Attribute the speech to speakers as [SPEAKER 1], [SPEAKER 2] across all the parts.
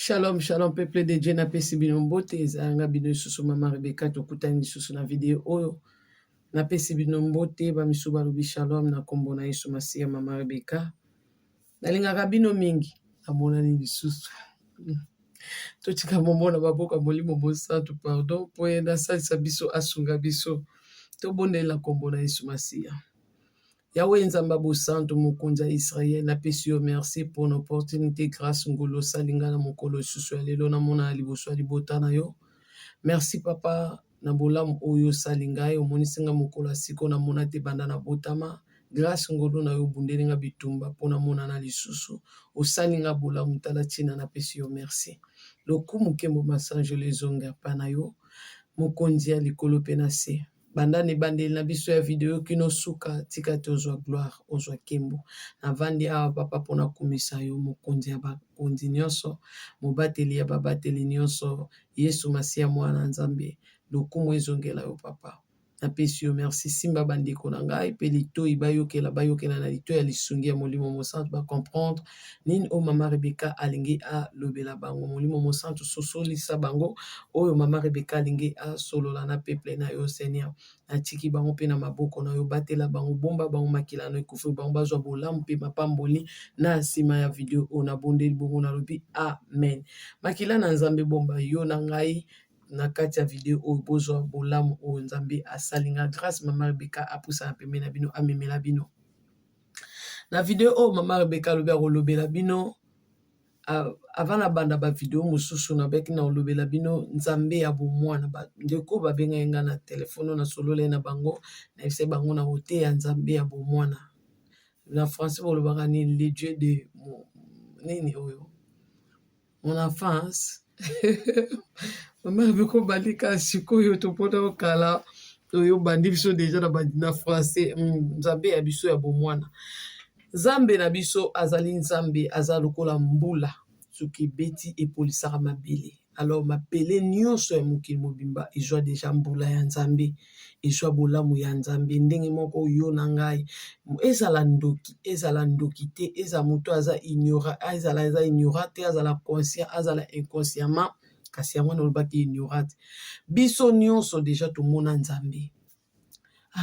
[SPEAKER 1] Shalom, shalom, peuple de Dieu, napesi bino mbote, ezanga bino isusu mama Rebecca, tokutani lisusu na video oyo. Napesi bino mbote, bamisu balobi shalom, na kombo na Yesu Masiya mama Rebecca. Nalingaka bino mingi, namonani lisusu. Totika momona baboka molimo bosantu, pardon, po ye nasalisa biso asunga biso. Tobondela kombo na Yesu Masiya. Yahweh Nzamba Bosantu Mokonza Israël, napesi yo merci pour l'opportunité grâce ngolo salinga na mokolo susu ya lelo na mona liboso libota na yo. Merci papa na bolamu oyo salinga yo monisinga mokolo siko na mona te banda na botama. Grâce ngolo na yo bundelinga bitumba pona mona na lisusu. O salinga bolamu tala tina napesi yo merci. Lokumu kembo masange lezonga pana yo. Mokonzi ya likolo penase. Bandane bandeli na biso ya video kino suka tika te ozwa gloire ozwa kembo na vandi awa papa pona kumisa yo mokonzi ya bakonzi nyonso mobateli ya babateli nyonso Yesu Masiya mwana Nzambe lokumu ezongela yo papa napesi yo merci simba bandeko na ngai pe litoi bayokela na litoi ya lisungi ya molimo mosantu ba comprendre nini o mama Rebecca alingi a lobela bango molimo mosantu sosolisa bango oyo mama Rebecca alingi a solola na peuple na yo Seigneur atiki bango pe na maboko na yo batela bango bomba bango makila no ekufi bango bazwa bolamu pe mapamboli na nsima ya video oyo na bondeli bongo na lobi amen makila na Nzambe bomba yo na ngai na kati ya video oyo bozwa bolamu oyo Nzambe asalinga grâce mama Rebecca apusa na pembe na bino amemela bino na video oyo mama Rebecca alobi akolobela bino avant na banda ba video mosusu na beki na olobela bino Nzambe ya bomwana ndeko babenga yenga na telefone na solole na bango na ese bango na hote ya Nzambe ya bomwana na français bolobaka ni le Dieu de nini oyo mon enfance mama Rebecca balika sikoyo topota okala oyo bandi biso deja na français Nzambe ya biso ya bomwana Nzambe na biso azali Nzambe aza lokola mbula soki beti epolisaka mabele alors mabele nyonso ya mokili mobimba ezwa deja mbula ya Nzambe ezwa bolamu ya Nzambe ndenge moko yo na ngai ezala ndoki te eza moto aza ignorant te azala conscient azala inconsciemment kasi yango nalobaki ignorant biso nyonso deja tomona Nzambe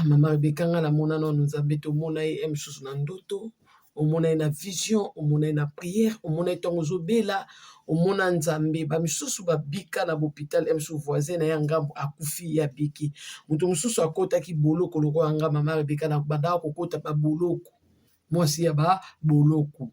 [SPEAKER 1] mama Rebecca nga namona nano Nzambe tomona ye mosusu na ndoto omona na vision omona na prière omona ntango ozobela omona Nzambe bamisusu babika na hôpital msusu voisin na ya ngambo akufi ya biki moto mosusu akotaki boloko lokola nga mama Rebecca na bandaka kokota baboloko mwasi ya baboloko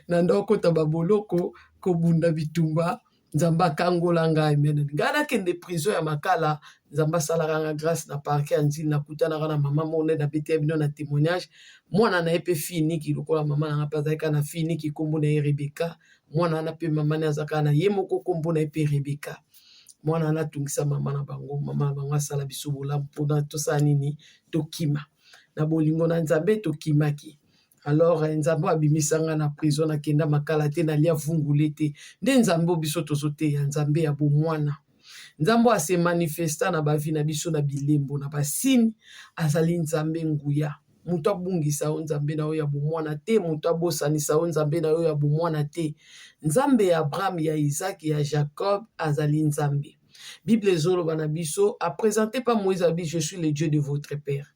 [SPEAKER 1] na ndo okota baboloko kobunda bitumba Nzambe akangola ngai mene ngai nakende prison ya makala Nzambe asalaka nga grâce na parquet ya nzili nakutanaka na mama mone na bete ya bino na témoignage mwana na ye mpe fille niki lokola mama nanga mpe azalaka na fille niki kombo na ye Rebecca mwana na mpe mama ne azalaka na ye moko kombo na ye mpe Rebecca mwana na atungisa mama na bango asala biso bolamu mpona tosala nini tokima na bolingo na Nzambe tokimaki alors Nzambe abimisanga na prison nakenda makala te nalia vungule te nde Nzambe biso tozoteya Nzambe ya bomwana Nzambe ase manifesta na bavi na biso na bilembo na basini azali Nzambe nguya moto abungisa o Nzambe na yo ya bomwana te moto abosanisa o Nzambe na yo ya bomwana te Nzambe ya Abraham ya Isaac ya Jacob azali Nzambe Bible ezoloba na biso a présenté pas Moïse abi je suis le Dieu de votre père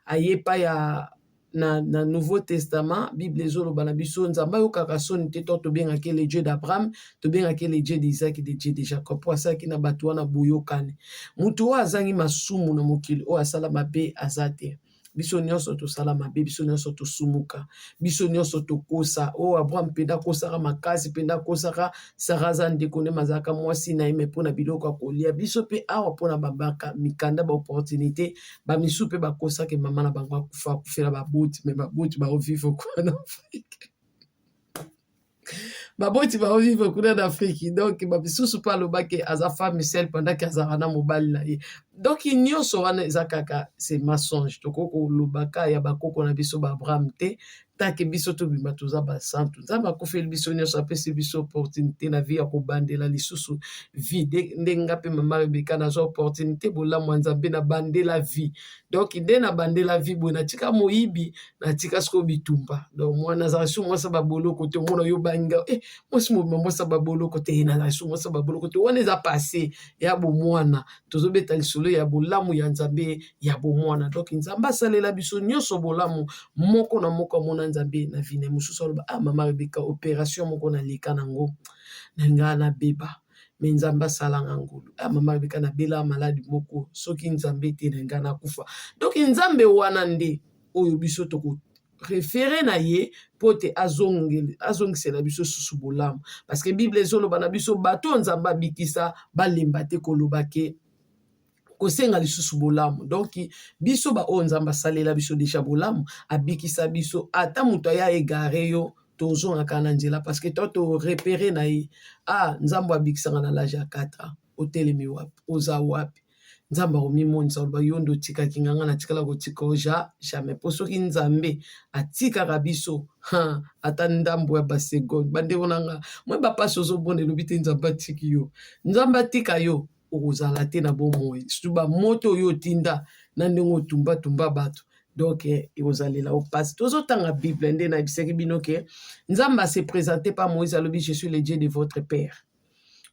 [SPEAKER 1] ayepa ya na Nouveau Testament Bible ezoloba na biso Nzambe ayokaka soni te to tobengaki le Dieu d'Abraham tobengaki le Dieu d'Isaac le Dieu de Jacob po asalaki na bato wana boyokane moto oyo azangi masumu na mokili oyo asala mabe aza te biso nyonso tosala mabe biso nyonso tosumuka biso nyonso tokosa oyo Abraham mpe ndakosaka makasi mpe ndakosaka Sara aza ndeko nde azalaka mwasi na ye me mpona biloko ya kolia biso mpe awa mpona babaka mikanda baopportunité bamisu mpe bakosaki mama na bango akufela baboti me baboti baovivre kuna na Afrique baboti baovivre kuna na Afrique donc bamisusu mpe alobaki aza femme seule pendant ke azalaka na mobali na ye donc nyonso wana eza kaka c'est mensonge tokoko lobaka ya bakoko na biso ba Abraham te take biso tobima toza basantu nzambe akufeli biso nyonso apesi biso opportunité na vie ya kobandela lisusu vie nde nga mpe mama Rebeka nazwa opportunité bolamu ya nzambe na bandela vie donc nde na bandela vie boye natika moyibi natika sikoyo bitumba donc mwana azala su mwasa baboloko te omona oyo banga mwasi mobima mwasa baboloko te nazala su mwasa baboloko te wana eza passé ya bomwana tozobeta lisolo ya bolamu ya nzambe ya bomwana donc nzambe asalela biso nyonso bolamu moko na moko amona nzambe na vine mosusu aloba mama Rebeka opération moko naleka nango na ngai nabeba me nzambe asalanga ngulu mama Rebeka nabela maladi moko soki nzambe te na ngai nakufa donc nzambe wana nde oyo biso toko référé na ye po te azongisela biso susu bolamu parce que bible ezoloba na biso bato nzambe abikisa balemba te koloba ke kosenga lisusu bolamu donc biso baoyo nzambe asalela biso deja bolamu abikisa biso ata moto aya egare yo tozongaka na nzela parce que to repéré na ye nzambe abikisanga na l'âge ya 4 ans otelemi wapi oza wapi nzambe akomimonisa oloba yo ndo otikaki nganga natikala kotika oja jamais mpo soki nzambe atikaka biso ata ndambo ya basegonde bandeko nanga mwe bapasi ozobona elobi te nzambe atiki yo nzambe atika yo okozala te na bomoi surtout bamoto oyo otinda na ndenge otumbatumba bato donc ekozalela opasi tozotanga bible nde nayebisaki bino ke nzambe ase présenté par Moïse alobi je suis le Dieu de votre père.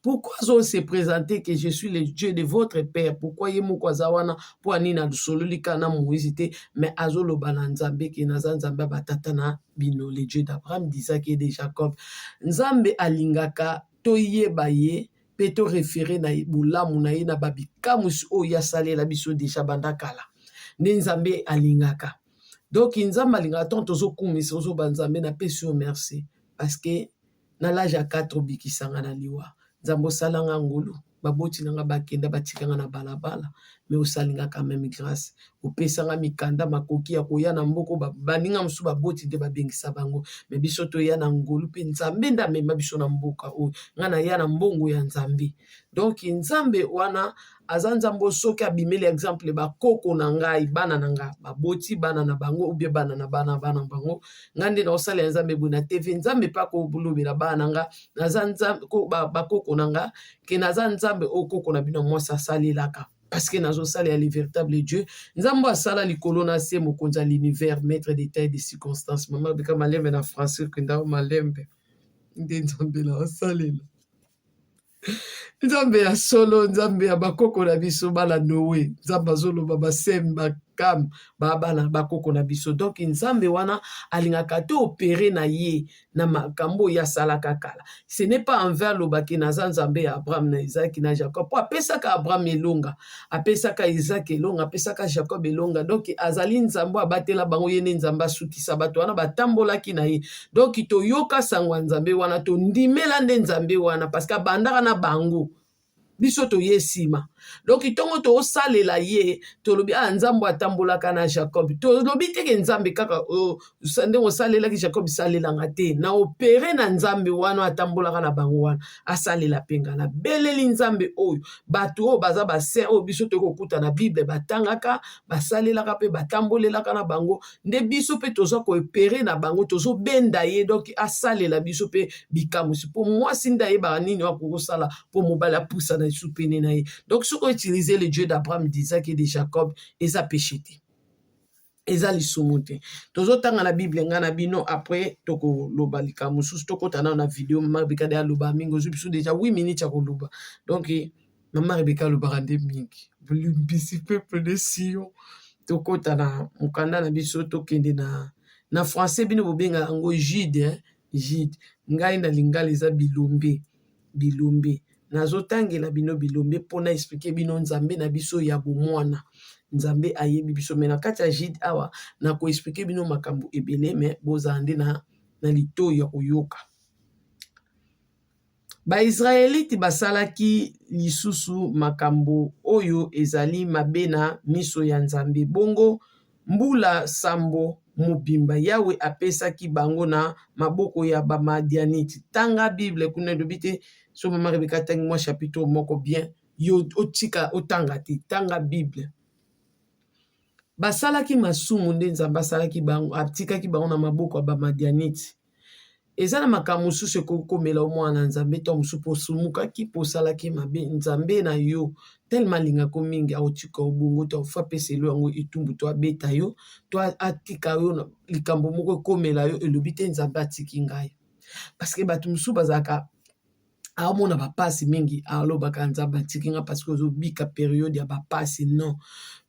[SPEAKER 1] Pourquoi on se présenter que je suis le Dieu de votre père? Pourquoi ye moko azawana po anina dusololi kana Moïse te mais azoloba na nzambe ke naza nzambe batata na bino le Dieu d'Abraham, d'Isaac et de Jacob. Nzambe alingaka toyeba ye pe to référé na bolamu na ye na babikamusi oyo asalela biso deja banda kala nde nzambe alingaka donc nzambe alingaka ton tozokumisa ozoba nzambe napesi yo merci parce que na l'âge ya 4 obikisanga na liwa nzambe osalanga ngulu baboti nanga bakenda batikanga na balabala mais osalinga quand même grâce opesanga mikanda makoki ya koya na mboko baninga mosusu baboti nde babengisa bango mais biso toya na ngulu mpe nzambe nde amema biso na mboka oyo nga na ya na mbongo ya nzambe donc nzambe wana aza nzambe soki abimeli exemple bakoko na ngai bana na nga baboti bana na bango ubie bana na bana bango nga nde naosalela nzambe boye na tv nzambe mpa kolobela bana na nga naza nzambe bakoko na nga ke naza nzambe okoko na bino mwasi asalelaka parce que nazosalela le véritable Dieu nzambe asala likolo na se mokonzi ya l'univers maître d'état et de circonstances mama bika malembe na français kenda malembe nde nzambe la asalela nzambe ya solo nzambe ya bakoko na biso bala Noé nzambe azoloba basemba kam bana bakoko na biso donc nzambe wana alingaka te opéré na ye na makambo ya salaka kala ce n'est pas envers lobaki naza nzambe ya Abraham na Isaac na Jacob po apesaka Abraham elonga apesaka Isaac elonga apesaka Jacob elonga donc azali nzambe abatela bango ye ne nzambe asukisa bato wana batambolaki na ye donc toyoka sangwa nzambe wana tondimela nde nzambe wana parce que abandaka na bango biso toye nsima donc ntongo tosalela ye tolobi nzambe atambolaka na Jacob tolobi teke nzambe kaka ndenge osalelaki Jacob salelanga te na opere na nzambe wana atambolaka na bango wana asalela mpenga na beleli nzambe oyo bato oyo baza baser oyo biso tokokuta na bible batangaka basalelaka mpe batambolelaka na bango nde biso mpe tozwa koopere na bango tozobenda ye donc asalela biso mpe bikamusi mpo mwasi nde ayebaka nini akokosala mpo mobali apusa na lisu pene na ye donc soki utiliser le Dieu d'Abraham, d'Isaac et de Jacob eza péché te eza lisumu te tozotanga na bible nga na bino après tokoloba likambo mosusu tokota nano na video mama Rebeka de aloba mingi ozwi biso déjà 8 minutes ya koloba donc mama Rebeka alobaka nde mingi bolimbisi peuple de Sion tokota na mokanda na biso tokende na français bino bobenga yango Jude ngai na lingala eza bilombe nazotangela bino bilombe mpona expliquer bino nzambe na biso ya bomwana nzambe ayebi biso me na kati ya Jude awa na koexplike bino makambo ebele me bozala nde na litoyi ya koyoka baisraelite basalaki lisusu makambo oyo ezali mabe na miso ya nzambe bongo mbula sambo mobimba yawe apesaki bango na maboko ya bamadianite tanga bible kuna elobi te so mama Rebeka tangi mwa chapitre moko bien yo otika otanga te, tanga Bible. Basalaki masumu nde Nzambe asalaki bango, atikaki bango na maboko ya Bamadianite. Eza na makambo mosusu ekokomela omwana Nzambe to mosusu posumukaki posalaki mabe, Nzambe na yo tellement alingaka mingi aotika obongo to afa peselo yango etumbu to abeta yo to atika yo na likambo moko ekomela yo elobi te Nzambe atiki ngai. Parce que bato mosusu bazalaka aomona bapasi mingi alobaka Nzambe atiki nga parce que ozobika periode ya bapasi. Non,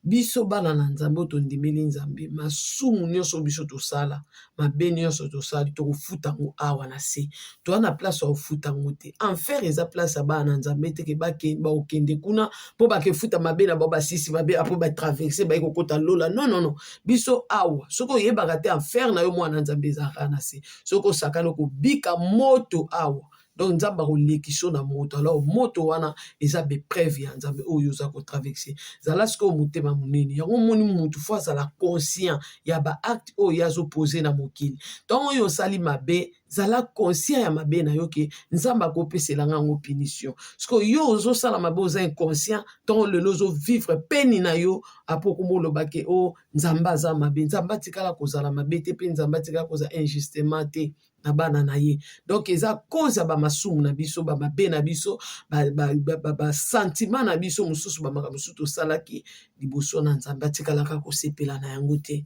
[SPEAKER 1] biso bana na Nzambe otondimeli Nzambe masumu nyonso biso tosala, mabe nyonso tosali tokofuta ngo awa na se, toa na place ya kofuta ngo te. Enfer eza place ya bana na Nzambe teke bakende kuna mpo bakefuta mabe na bao basisi mabe apo batraverse bayekokota lola. Non, non, non, biso awa soki oyebaka te enfer na yo mwana Nzambe ezalaka na se, soki osakani okobika moto awa. Donc Nzambe akolekisa na moto, alors moto wana eza bepreuve ya Nzambe oyo oza kotraverse. Zala siko motema monene yango moni mutu fo azala conscient ya baacte oyo azopose na mokili. Ntango oyo osali mabe zala conscient ya mabe na yo ke Nzambe akopesela yango punition. Siko yo ozosala mabe oza inconscient, ntango lelo ozovivre peni na yo apo komoloba ke o Nzambe aza mabe, Nzambe atikala kozala mabe te mpe Nzambe atikala kozala injustement te na bana na ye. Donc eza cause ya bamasumu na biso, bamabe na biso, basentiment na biso mosusu bamaka mosusu tosalaki liboso na Nzambe atikalaka kosepela na yango te.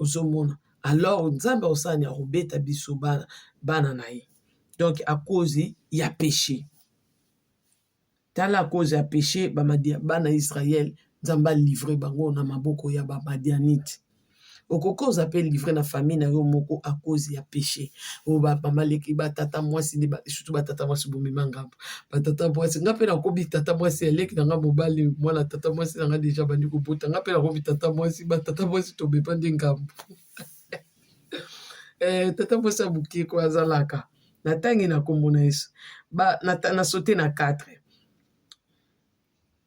[SPEAKER 1] Ozomona alors Nzambe osani akobeta biso bana na ye. Donc à cause ya péché, tala cause ya péché bana Israël Nzambe livre bango na maboko ya Bamadianite. Okokoza pe livre na famille na yo moko à cause ya péché. O bamaleki batata mwasi surtout batata mwasi bomema ngambo. Batata mwasi nga pe na kobi tata mwasi eleki na nga mobali mwana tata mwasi na nga deja bandi kobota nga pe na kobi tata mwasi to beba nde ngambo. Tata mwasi abuki ko azalaka. Na tangi na kombo na Yesu. Na sauté na 4.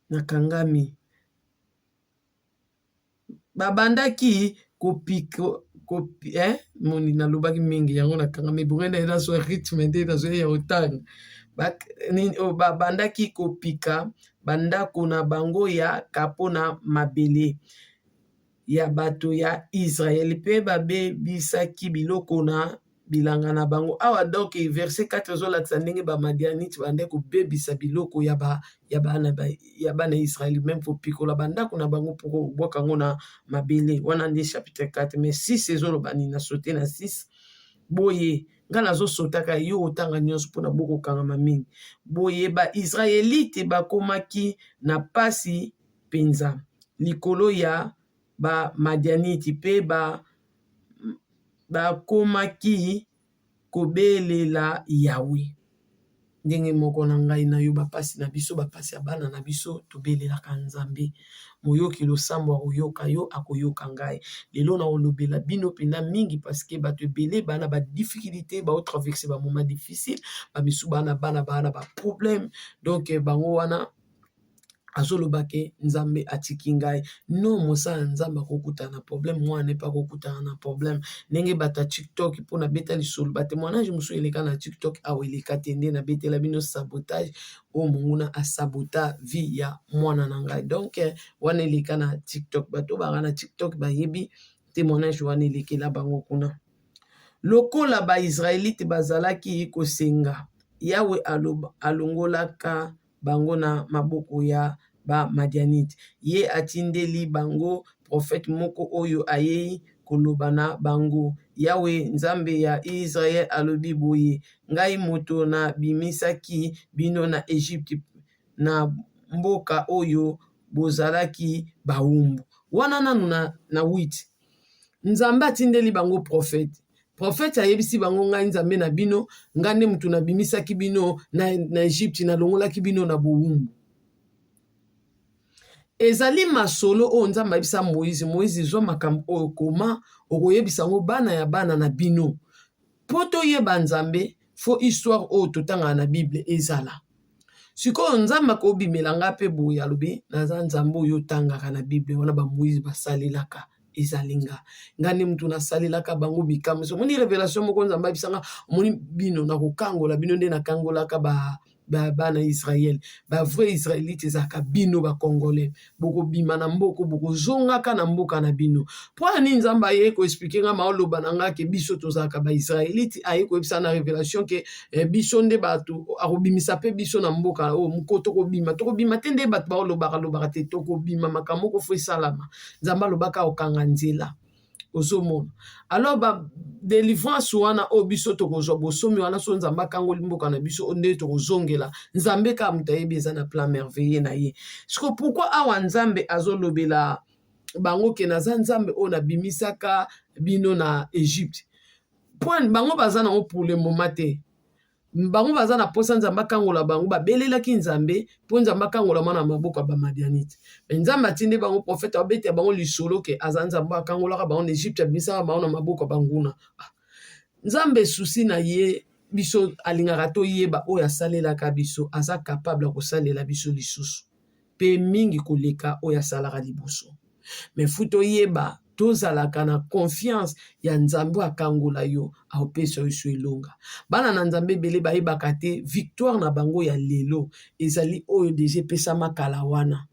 [SPEAKER 1] Na kangami. Babandaki moni nalobaki mingi yango na kangami bongena eza so rythme nde na zo ya otanga. Babandaki kopika bandako na bango ya kapo na mabele ya bato ya Israel mpe babebisaki biloko na bilanga na bango. Awa donc verset 4 ezolakisa ndenge Bamadianite bande kobebisa biloko ya bana Israel même kopikola bandako na bango mpo kobwaka yango na mabele. Wana nde chapitre 4 mais 6 ezoloba nini na sote na 6. Boye nga nazosotaka yo otanga nyonso mpona bokokangama mingi. Boye Baisraelite bakomaki na pasi penza likolo ya Bamadianite mpe bakomaki kobelela Yawe. Ndenge moko na ngai na yo bapasi na biso bapasi ya bana na biso tobelelaka Nzambe. Moyoki losambo akoyoka yo akoyoka ngai. Lelo na olobela bino pena mingi parce que bato ebele bana ba difficulté ba traverser ba moment difficile ba misu bana ba problème. Donc bango wana azolobake Nzambe atiki ngai. Non mosala Nzambe akokutana na problème, moi ne pas kokutana na problème. Ndenge bata TikTok mpona beta lisolo ba témoignage musu eleka na TikTok awa eleka tende na betela bino sabotage o monguna a sabota vie ya mwana na ngai. Donc wana eleka na TikTok bato banga na TikTok bayebi témoignage wana elekela bango kuna. Lokola ba Israélite bazalaki kosenga Yawe alongolaka bango na maboko ya Bamadianite. Ye atindeli bango prophète moko oyo ayei koloba na bango. Yawe Nzambe ya Israel alobi boye, ngai moto na bimisaki bino na Egypte na mboka oyo bozalaki bawumbu. Wana nanu na 8. Nzambe atindeli bango prophète. Prophète ayebisi bango ngai Nzambe na bino, ngande mutu na bimisaki bino na Egypte na longolaki bino na bowumbu. Ezali masolo o Nzambe ayebisa Moïse zo makambo oyo koma okoyebisa ngo bana ya bana na bino. Poto yeba Nzambe fo histoire o totanga na Bible ezala. Siko Nzambe akobimela nga pe boye alobi naza Nzambe oyo tangaka na Bible wana ba Moïse basalelaka. Ezalinga ngani mtu nasalelaka bango bikamso moni révélation moko Nzambe abisanga moni bino na kokangola bino nde na kangolaka bana Israël ba vrai israélite ezaka bino ba congolais boko bima na mboko boko zongaka na mboka na bino po ani nzamba aye ko expliquer nga maoloba na nga ke biso tozaka ba israélite aye ko ebisa na révélation ke biso nde batu akobimisa pe biso na mboka o mukoto ko bima te nde batu baolobaka te tokobima makambo ko fo salama nzamba lobaka okanga nzela ozomona alors ba délivrance wana o biso tokozwa bosomi wana so nzamba kango limboka na biso nde tokozongela nzambe ka mutayebi eza na plan merveilleux na ye siko pourquoi awa nzambe azolobela bango ke naza nzambe o nabimisaka bino na Égypte point bango baza nango pour le moment te bango baza na posa nzamba kangola bango babelelaki nzambe mpo nzamba kangola mwana maboko ya bamadianite me nzambe atindi bango profete abeti ya bango lisolo ke aza nzambe akangolaka bango na Egypte abimisaka bango na maboko ya banguna nzambe susi na ye biso alingaka toyeba oyo asalelaka biso aza capable ya kosalela biso lisusu mpe mingi koleka oyo asalaka liboso me fu toyeba tozalaka na confiance ya nzambe akangola yo aopesa yo so elonga bana na nzambe ebele bayebaka te victoire na bango ya lelo ezali oyo deja epesama kala wana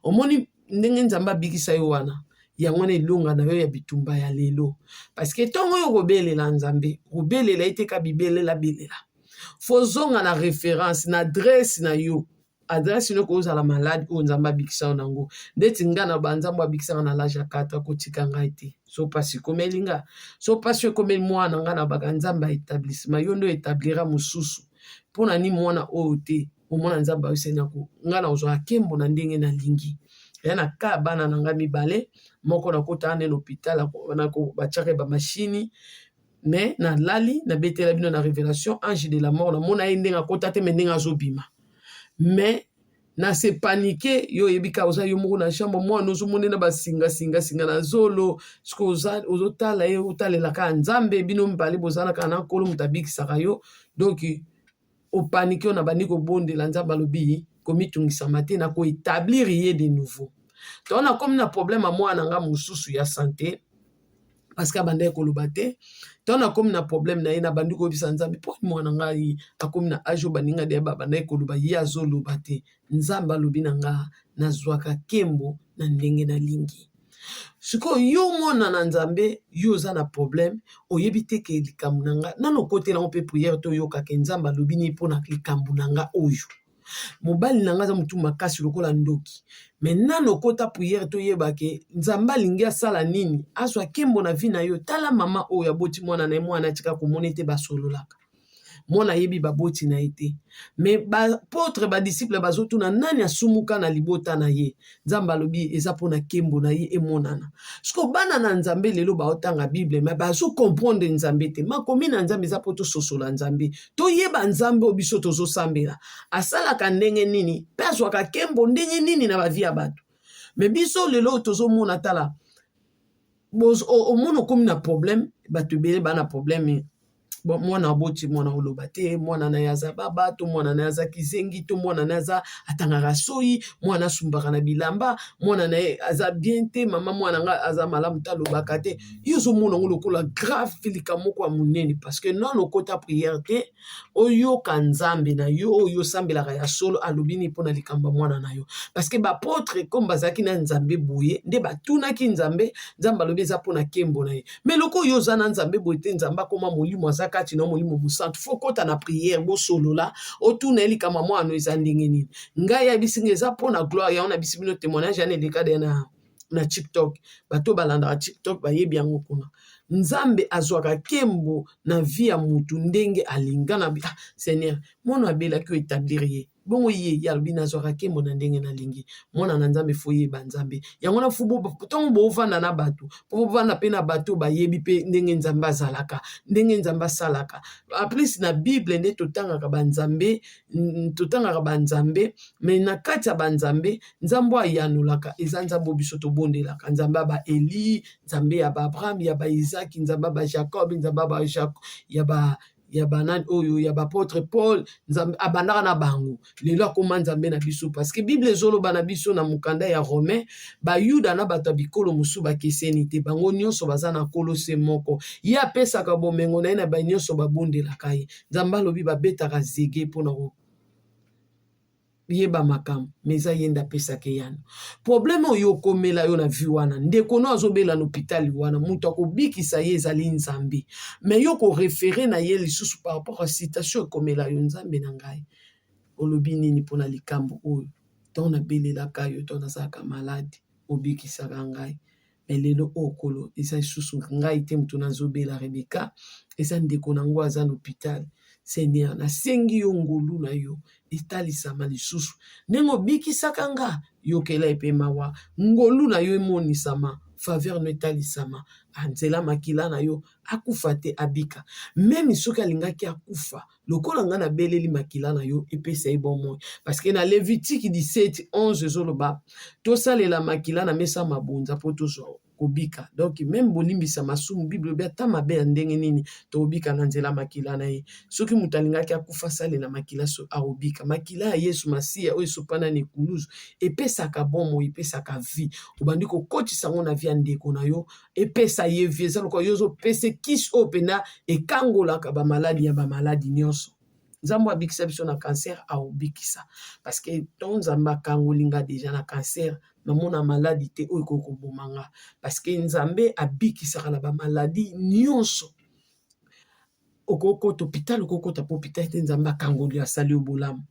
[SPEAKER 1] omoni ndenge nzambe abikisa yo wana yango wana elonga na yo ya bitumba ya lelo parceke ntongo oyo kobelela nzambe kobelela eteka bibelela belela fozonga na référence na adresse na yo adresse no kozala malade oyo nzambe abikisa yo nango ndeti nga na banzambe abikisaka na lage ya 4 akotika ngai te so pasi ekomeli nga so pasi ekomeli mwana nga na baka nzambe ya établissement yo ndo établira mosusu mpona ni mwana oyo te omona nzambe ayosenako nga na ozwaka nkembo na ndenge nalingi ya na ka bana na nga mibale moko nakota ane na hôpital batiaka bamashini me nalali nabetela bino na révélation ange de la mort namona ye ndenge akota te me ndenge azobima mais na se panike yo yebika oza yo moko na chambre mwana ozomonena basingasingasinga na zolo siko ozotala ye otalelaka nzambe bino mibale bozalaka na nkolo moto abikisaka yo donc opanike yo na bandi kobondela nzambe alobi komitungisama te na koétablir ye de nouveau to na komi na problème ya mwana nga mosusu ya santé parce que abandaki koloba te to na komi na problème na ye na bandi koyebisa nzambe mpo mwana ngai akomi na age oyo baninga de babandaki koloba ye azoloba te nzambe alobi na nga nazwaka nkembo na ndenge nalingi sikoyo yo mwana na nzambe yo oza na problème oyebi te ke likambo na nga nano okotelango mpe priere to oyokaka nzambe alobi nini mpo na likambo na nga oyo mobali na nga aza motu makasi lokola ndoki me nano okota priere toyeba ke nzambe alingi asala nini azwa nkembo na vi na yo tala mama oyo aboti mwana na ye mwana atika komona ete basololaka mwana ayebi baboti na ye te me bapotre badisiple bazotuna nani asumuka na libota na ye nzambe alobi eza mpona nkembo na ye emonana siko bana na nzambe lelo baotanga bible me bazokomprendre nzambe te makomi na nzambe eza mpo tososola nzambe toyeba nzambe oyo biso tozosambela asalaka ndenge nini mpe azwaka nkembo ndenge nini na bavi ya bato me biso lelo tozomona tala omona okomi na problème bato ebele bana problème mwana aboti mwana oloba te mwana na ye aza baba to mwana na ye aza kizengi to mwana na ye aza atangaka soyi mwana asumbaka na bilamba mwana na ye aza bien te mama mwana nga aza malamu te alobaka te yo ozomona ngo lokola grave likambo moko ya monene parce que nano okota priere te oyoka nzambe na yo oyo osambelaka ya solo alobi nini mpo na likambo ya mwana na yo parce que bapotre comme bazalaki na nzambe boye nde batunaki nzambe nzambe alobi eza mpo na nkembo na ye me loko oyo oza na nzambe boye te nzambe akoma molimo aza kati na molimo mosantu fo kota na priere bosolola otuna elikama mwana eza ndenge nini ngai yabisinga eza mpona gloire yango na bisi bino témoignage yana elekade na TikTok bato balandaka TikTok bayebi yango kuna nzambe azwaka nkembo na vi ya mutu ndenge alinga na Seigneur mwana abelaki oétablir ye bongo ye yalobi nazwaka nkembo na ndenge nalingi mwana na nzambe fo yeba nzambe yango na fu ntongo bovanda na bato mpo bovanda mpe na bato bayebi mpe ndenge nzambe azalaka ndenge nzambe asalaka aplis na bible nde totangaka banzambe me na kati ya banzambe nzambe ayanolaka eza nzambe biso tobondelaka nzambe ya baeli nzambe ya baabraham ya baisaki nzambe ya bajacob nzambe ya banani oyo ya bapotre Paul nzambe abandaka na bango lelo akoma nzambe na biso parce que bible ezoloba na biso na mokanda ya romain bayuda na bato ya bikolo mosusu bakeseni te bango nyonso baza na nkolo se moko ye apesaka bomengo na ye na banyonso babondelaka ye nzambe alobi babetaka zege mpona yeba makam meza yenda pesa ke yano problème oyo komela yo na vie wana ndeko no azobela na hôpital wana mutu akobikisa ye ezali nzambe mais yo ko référer na ye lisusu par rapport à citation komela yo nzambe na ngai olobi nini pona likambo oyo ton na belelaka yo ton nazaka malade obikisaka ngai mais lelo okolo eza lisusu ngai te mutu nazobela Rebeka eza ndeko nango aza na hôpital Seigneur nasengi yo ngolu na yo etalisama lisusu ndenge obikisaka nga yokela epe mawa ngolu na yo emonisama faveur no etalisama anzela makila na yo akufa te abika même soki alingaki akufa lokola nga na beleli makila na yo epesa ye bomoi parce que na Lévitique 17:11 ezoloba tosalela makila na mesa mabonza po tozwa kobika donc même bolimbisa masumu bible be ata mabe ya ndenge nini tobika na nzela makila na ye soki mutu alingaki akufa salela makila so aobika makila ya Yesu Masiya oyo esopana na ekuluzu epesaka bomoi epesaka vie obandi kokotisa ngo na vie ya ndeko na yo epesa ye vie eza lokola yo ozopesa kisi oyo pena ekangolaka bamaladi ya bamaladi nyonso nzambe abikisa biso na cancer aobikisa parce que ton nzambe akangolinga deja na cancer namona maladi te oyo kokoboma nga parce que nzambe abikisaka na bamaladi nyonso okokota hôpital okokota po hôpital te nzambe akangoli asali yo bolamu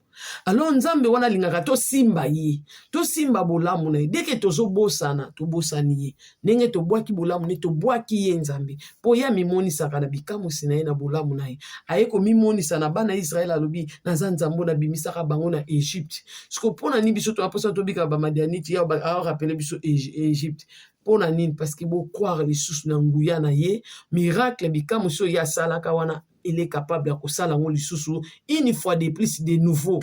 [SPEAKER 1] alors nzambe wana alingaka tosimba ye tosimba bolamu na ye deke tozobosana tobosani ye ndenge tobwaki bolamu ne tobwaki ye nzambe mpo ye amimonisaka na bikamusi na ye na bolamu na ye aye komimonisa na bana Israele alobi naza nzambe oyo nabimisaka bango na Egypte siko mpona nini biso toaposa tobika bamadianite ya aorapele biso Egypte mpona nini parce que bocroire lisusu na nguya na ye miracle bikamusi oyo ye asalaka wana il est capable de faire ça une fois de plus de nouveau.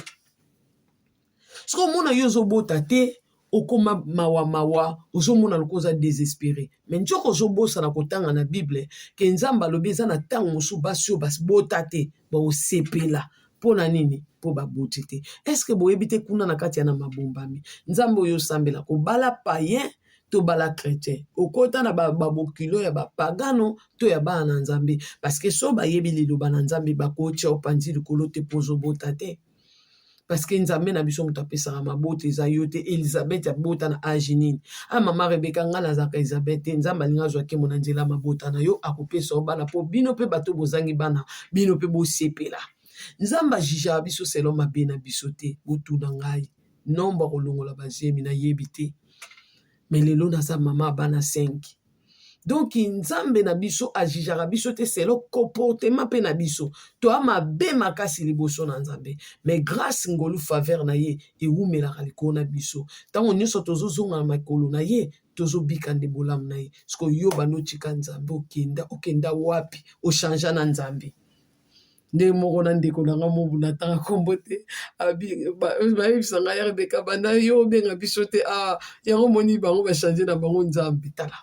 [SPEAKER 1] Ce que mon ayo zobota te okoma mawa ozomona lokoza désespéré mais njoko zobosa na kotanga na Bible ke nzamba lobi eza na tango mosu basio bota te ba osepela pona nini po baboti te est-ce que boyebi te kuna na kati ya na mabombami nzambe oyo sambela ko bala païen to bala chrétien okota na babokilo ya bapagano to ya bana nzambe parce que so bayebi liloba na nzambe bakotia opanzi likolo te pozo bota te parce que nzambe na biso mutu apesaka mabota eza yo te Elizabeth abota na age nini mama Rebeka nga nazaka Elizabeth te nzambe alingi azwaki mo na nzela mabota na yo akopesa yo bana po bino mpe bato bozangi bana bino mpe bosepela nzambe ajijaka biso selo mabe na biso te botuna ngai nomba kolongola bazemi nayebi te mais lelo naza mama bana 5 donc nzambe na biso ajijaka biso te selo comportement pe na biso to amabe makasi liboso na nzambe mais grâce ngolu faveur na ye ewumelaka likolo na biso ntango nyonso tozozonga na makolo na ye tozobika nde bolamu na ye siko yo banotika nzambe okenda wapi ochangea na nzambe nde moko na ndeko nanga mobu natanga kombo te bayebisa ngai Rebeka banda yo obenga biso te yango moni bango bachange na bango nzambe tala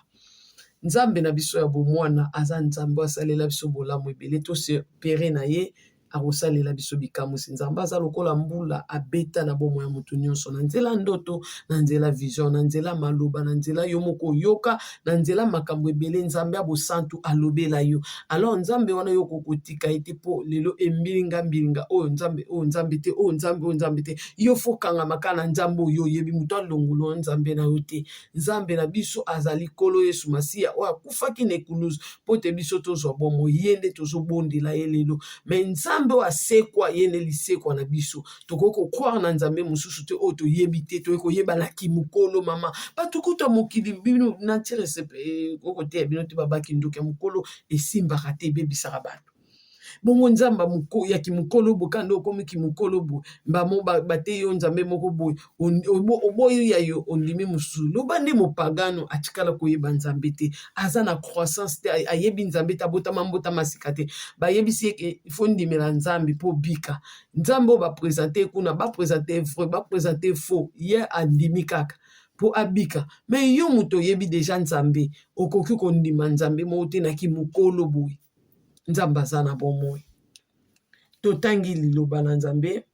[SPEAKER 1] nzambe na biso ya bomwana aza nzambe asalela biso bolamu ebele tosepere na ye akosalela biso bikamusi nzambe aza lokola mbula abeta na bomo ya motu nyonso na nzela ndoto na nzela vision na nzela maloba na nzela yo moko oyoka na nzela makambo ebele nzambe abosantu alobela yo alors nzambe wana yo kokotika ete po lelo embilinga oyo nzambe te oyo nzambe te yo fokanga maka na nzambe oyo yebi mutu alongolo nzambe na yo te nzambe na biso azali kolo Yesu Masiya oyo akufaki na ekuluzu po te biso tozwa bomo ye nde tozobondela ye lelo mais nzambe asekwa yene lisekwa na biso tokoko croire na nzambe mususu te o to yebite to ko yebala kimukolo mama batukuta mokili bino na tirese koko te bino te babaki nduke mukolo esimbaka te bebisaka bato bongo nzamba muko ya kimukolo bokando komi kimukolo bo mbamo bate yo nzambe moko boy oboyo ya yo ondimi mususu lobandi mopagano atikala koyeba nzambe te aza na croissance te ayebi nzambe ta bota mambota masika te bayebisi ke ifo ndimela nzambe po bika nzambe ba présenter kuna ba présenter vrai ba présenter faux ye andimi kaka po abika mais yo muto yebi déjà nzambe okoki kondima nzambe mo te na kimukolo boy nzambe aza na bomoi totangi liloba na nzambe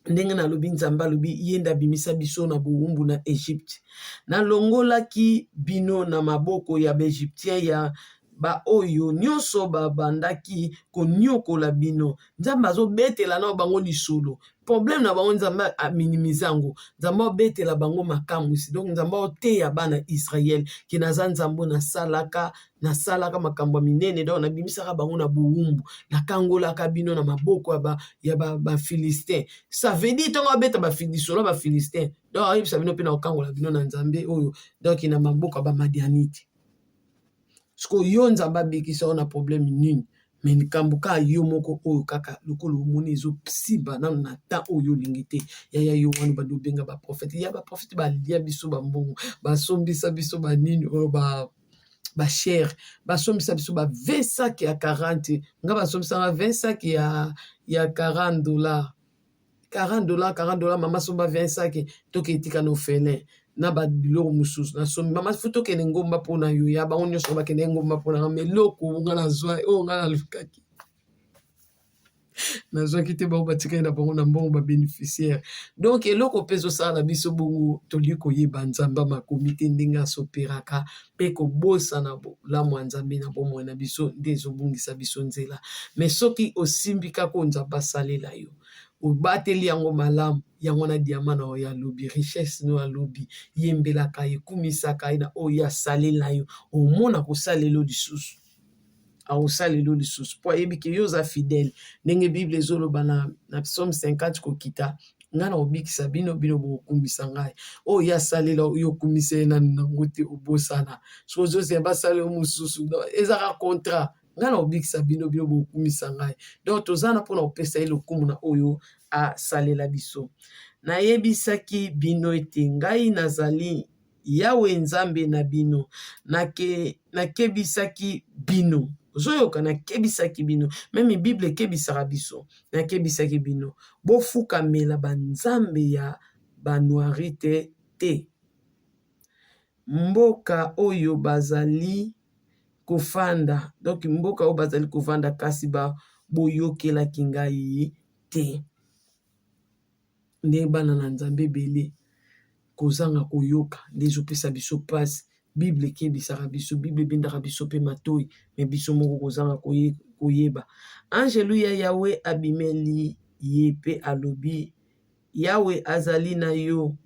[SPEAKER 1] ndenge nalobi nzambe alobi ye nde abimisa biso na bowumbu na Egypte nalongolaki bino na maboko ya baegyptien ya ba oyo nyonso babandaki konyokola bino nzambe azobetela na bango lisolo problème na bango nzambe aminimize yango nzambe obetela bango makamwisi donc nzambe oteya bana Israel ke naza nzambe nasalaka makambo ya minene donc nabimisaka bango na bowumbu nakangolaka bino na maboko ya bafilistin ça veut dire ntango abeta lisolo ya bafilistin donc ayebisa bino mpe na kokangola bino na nzambe oyo donc na maboko ya bamadianite siko yo nzambe abekisa yo na problème nini me likambo kaka yo moko oyo kaka lokolo omoni ezosiba nano na temps oyo olingi te yaya yo wana badobenga baprofete ya baprofete balia biso bambongo basombisa biso banini oyo bachere basombisa biso ba 20 sac ya 40 nga basombisanga 20 sac ya $40 $40 mama somba 20 sac toke etika na ofelin na babiloko mosusu nasombi mama fu tokende ngomba mpona yo ya bango nyonso bakende ngomba mpona nga meloko nga nazwa oyo nga nalukaki nazwaki te bango batikali na bango na mbongo babénéficiaire donc eloko mpe ezosala na biso bongo toli koyeba nzambe makomi te ndenge asoperaka mpe kobosana bolamu ya nzambe na bomoi na biso nde ezobungisa biso nzela me soki osimbi kaka nzambe asalela yo obateli yango malamu yango na diama na oyo alobi richesse no alobi yembelaka ye kumisaka ye na oyo asalela yo omona kosalela lisusu akosalela lisusu mpo ayebi ke yo oza fidèle ndenge bible ezoloba na psaume 50 kokita ngai na kobikisa bino bokokumbisa ngai oyo asalela yo okumisa ye nanu nango te obosana soki ozozela basalela yo mosusu ezaka contrat ngai na kobikisa bino bokumisa ngai donc tozana mpona kopesa ye lokumu na oyo asalela biso nayebisaki bino ete ngai nazali yawe nzambe na bino nakebisaki bino ozoyoka nakebisaki bino meme bible ekebisaka biso nakebisaki bino bofukamela banzambe ya banoirite te mboka oyo bazali kofanda donc mboka oyo bazali kofanda kasi boyokelaki ngai te nde bana na nzambe ebele kozanga koyoka nde ezopesa biso mpasi bible ekebisaka biso bible ebendaka biso mpe matoi me biso moko kozanga koyeba angelu ya yawe abimeli ye mpe alobi yawe azali na yo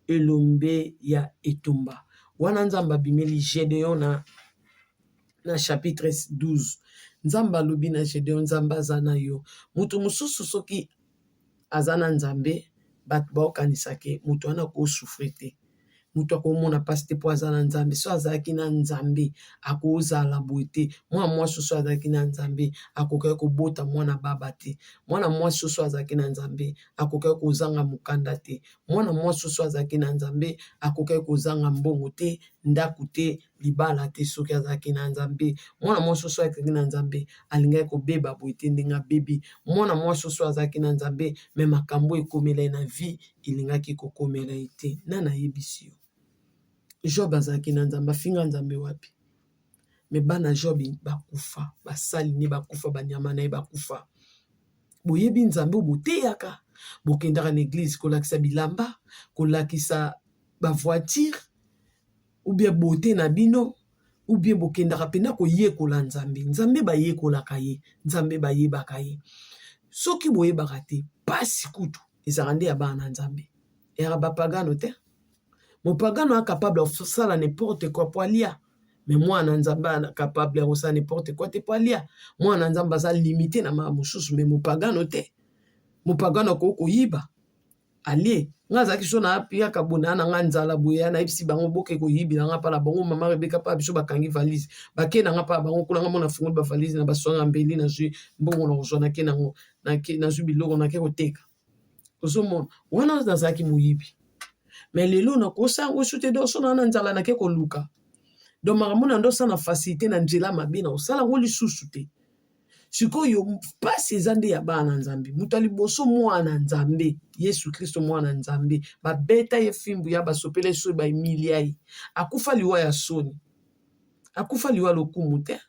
[SPEAKER 1] elombe ya etumba wana nzambe abimeli Gédéon na chapitre 12 nzambe alobi na Gédéon nzambe aza na yo moto mosusu soki aza na nzambe bato baokanisake moto wana akosufre te moto akomona mpasi te mpo aza na nzambe so azalaki na nzambe akozala boye te mwana mwasi so azalaki na nzambe akokaki kobota mwana baba te mwana mwasi so azalaki na nzambe akokaki kozanga mokanda te mwana mwasi so azalaki na nzambe akokaki kozanga mbongo te ndako te libala te soki azalaki na nzambe mwana mwasi so azalaki na nzambe alingaki kobeba boye te ndenge abebi mwana mwasi so azalaki na nzambe me makambo ekomela ye na vie elingaki kokomela ye te nani ayebisi yo Job azalaki na nzambe afinga nzambe wapi me bana Job bakufa basali ne bakufa banyama na ye bakufa boyebi nzambe oyo boteyaka bokendaka na eglize kolakisa bilamba kolakisa bavoiture ou bien bote na bino ou bien bokendaka mpena koyekola nzambe nzambe bayekolaka ye nzambe bayebaka ye soki boyebaka te pasi kutu ezalaka nde ya bana na nzambe eyaka bapagano te mopagano acapable kosala n'importe quoi po alia me mwana nzambe acapable kosala n'importe quoi te po alia mwana nzambe aza limité na makambo mosusu me mopagano te mopagano akoki koyiba alie nga azalaki so na apiaka bona na nga nzala boye nayebisi bango boke koyibila nga mpa na bango mama Rebeka mpa biso bakangi valise bakenda nga mpa bango kuna nga mona fungoli bavalise na baswanga mbeli nazwi mbongo na kozwa nake nango nazwi biloko nake koteka ozomona wana nazalaki moyibi me lelo nakosala yango so te doso na nzala nake koluka donc makambo na ndosa na facilité na nzela mabe na osala yango lisusu te sikoyo mpasi eza nde ya bana nzambe moto ya liboso mwana nzambe yesu kristo mwana nzambe babeta ye fimbu ya basopela so baemilia ye akufa liwa ya soni akufa liwa lokumu te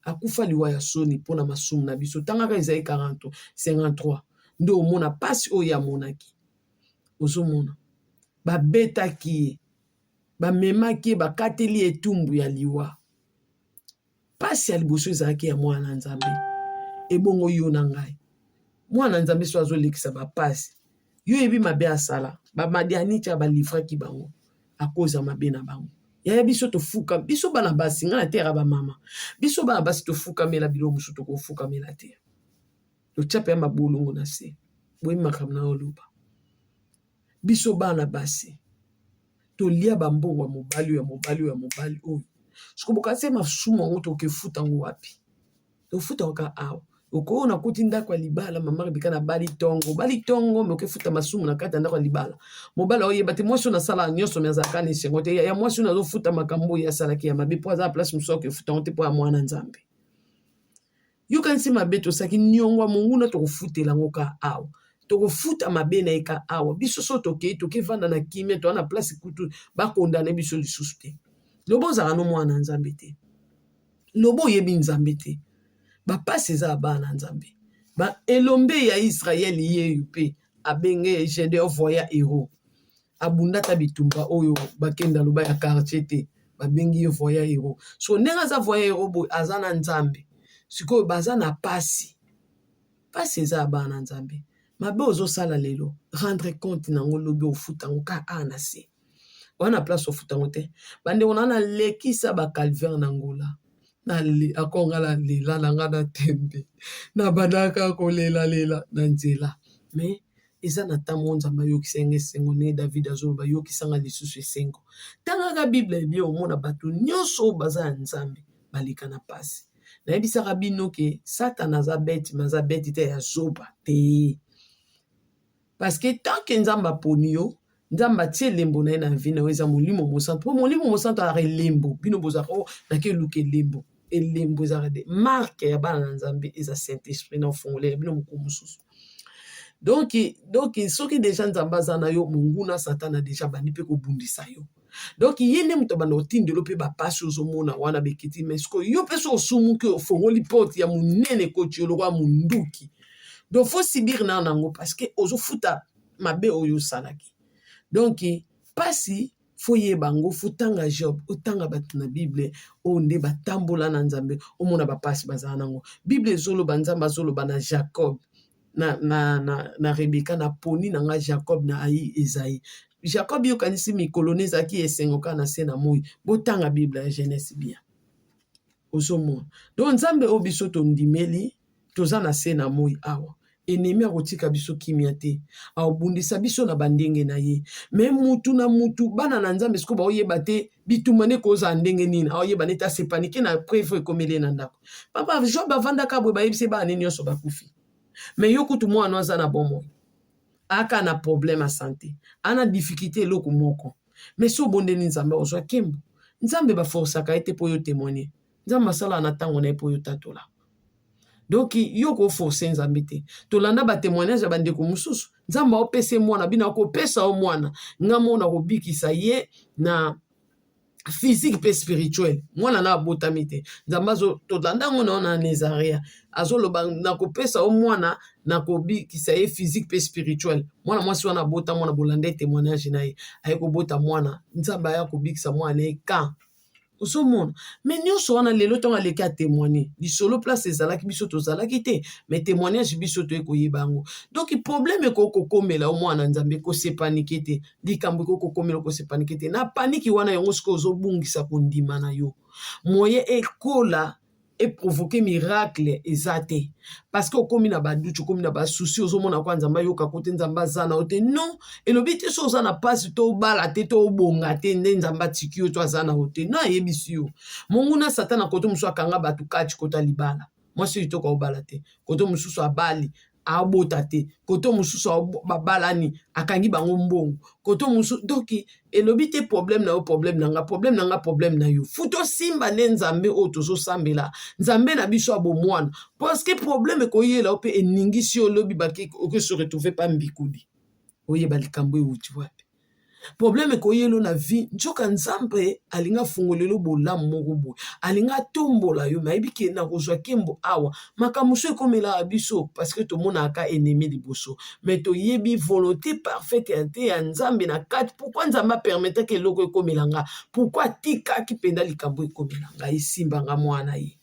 [SPEAKER 1] akufa liwa ya soni mpona masumu na biso tangaka Ezaïe 53 nde omona pasi oyo amonaki ozomona babetaki ye bamemaki ye bakateli etumbu ya liwa pasi ya liboso ezalaki ya mwana nzambe ebongo yo na ngai mwana nzambe so azolekisa bapasi yo yebi mabe asala bamadianiti balifraki bango akoza mabe na bango yaya biso tofuka biso bana basi nga na tera bamama biso bana basi tofukamela bilo mosusu tokofukamela te totyapa ya mabolongo na se boyi makambo na oloba biso bana basi tolia bambongo ya mobali oyo sikoboka se masumu yango tokefuta ngo wapi tofuta waka awa okoona kuti ndako ya libala mama Rebeka na bali tongo me okefuta masumu na kati ya ndako ya libala mobala oyeba te mwasi nasala nyonso me azalaka na esengo te ya mwasi azofuta makambo oyo asalaki ya mabe mpo aza place mosusu okefuta ngo te mpo ya mwana nzambe yokanisi mabe tosaki niongo ya monguna tokofutela ngo ka awa tokofuta mabe na ye ka awa biso so tokevanda na kimia toa na place kutu bakondane biso lisusu te lobo ozala no mwana nzambe te lobo oyebi nzambe te bapasi eza bana nzambe elombe ya Israel yeyu pe abenge Gédéon voya hero abundata bitumba oyo bakenda loba ya quartier te babengi ye voya hero so ndenge aza voya hero boy aza na nzambe sikoyo baza na pasi eza bana nzambe mabe ozosala lelo rendre compte nango lobi ofuta ngo ka ana se wana place ofuta ngo te bande na lekisa ba calvaire na ngola akongala lela na nga na tembe na bandaka kolela na nzela me eza na ntango nzambe ayokisanga esengo ne David azoloba yokisanga lisusu esengo tangaka Bible ebi omona bato nyonso baza ya nzambe balika na pasi nayebisaka bino ke Satan aza beti te ya zoba te parce que tant que nzambe aponi yo nzambe atie elembo na ye na vi na yo eza molimo mosantu mpo molimo mosantu azaka elembo bino bozaka nake luka elembo ezaka de marke ya bana na nzambe eza Saint-Esprit na ofungolera bino mokumu mosusu donc soki deja nzambe aza na yo monguna Satan deja bandi mpe kobundisa yo donc ye nde moto banda otindelo mpe bapasi ozomona wana bekiti mais sikoyo yo mpe so osumuki ofongoli porte ya monene koti yo lokwa munduki donc faut subir na nango parce que ozofuta mabe oyo osalaki donc pasi fo yebango futanga Job otanga bato na Bible onde batambola na nzambe omona bapasi bazala nango Bible ezoloba nzambe azoloba na Jacob na Rebeka na poni na nga Jacob na ayi Esaïe Jacob yokanisi mikolo nezaki esengoka na se na moi botanga Bible ya Genèse bien ozomona donc nzambe oyo biso tondimeli toza na se na moi awa ennemi akotika biso kimia te aobundisa biso na bandenge na ye me mutu na mutu bana na nzambe siko baoyeba te bitumba nde koza ndenge nini aoyeba nete asepanike na preuve ekomeli na ndako papa Job avandaka boye bayebisi bana nini nyonso bakufi me yo kutu mwana aza na bomoi aka na problème ya santé ana difficulté eloko moko me so obondeli nzambe ozwa kembo nzambe baforsaka ye te mpo yo témoigner nzambe asala na ntango na ye mpo yo tatola donc yo koforce nzambe te tolanda batémoignage ya bandeko mosusu nzambe aopesa mwana bino akopesa o mwana nga mona kobikisa ye na physique pe spirituel mwana na abotami te nzambe tolanda ngo na Nazaria azoloba nakopesa o mwana nakobikisa ye physique pe spirituel mwana mwasi wana abota mwana bolanda témoignage na ye aye kobota mwana nzambe aya kobikisa mwana ye ka osomona me nyonso wana lelo ntongo aleki atémoigne lisolo place ezalaki biso tozalaki te me témoignage biso toye koyeba yango donc problème ekokokomela o mwana nzambe ekosepanike te likambo ekokokomela okosepanike te na paniki wana yango sikoyo ozobungisa kondima na yo moye ekola eprovoke miracle eza te parce que okomi na badutu okomi na basusi ozomona kwa nzambe ayoka kote nzambe aza na yo te non elobi te so oza na pasi to obala te to obonga te nde nzambe atiki yo to aza na yo te no ayebisi yo monguna Satan na kote mosusu akanga bato kati kota libala mwasi oyo toka obala te kote mosusu abali abota te koto mosusu babalani akangi bango mbongo koto mosusu donc elobi te problème na yo problème na nga problème na yo futo simba ne nzambe oyo tozosambela nzambe na biso abomwana parce que problème ekoyela mpe eningisi olobi bake okeso retrouver pa mbikudi oyeba likambo euti wapi problème ekoyelo na vie nzoka nzambe alinga fungolelo bolamu moko boye alinga tombola yo mayebi ke na kozwa kembo awa makambo so ekomela biso parce que tomonaka ennemi liboso mais toyebi volonté parfaite ya te ya nzambe na kati pourquoi nzambe apermettre ke eloko ekomela nga pourquoi atikaki mpenda likambo ekomela nga esimbanga mwana ye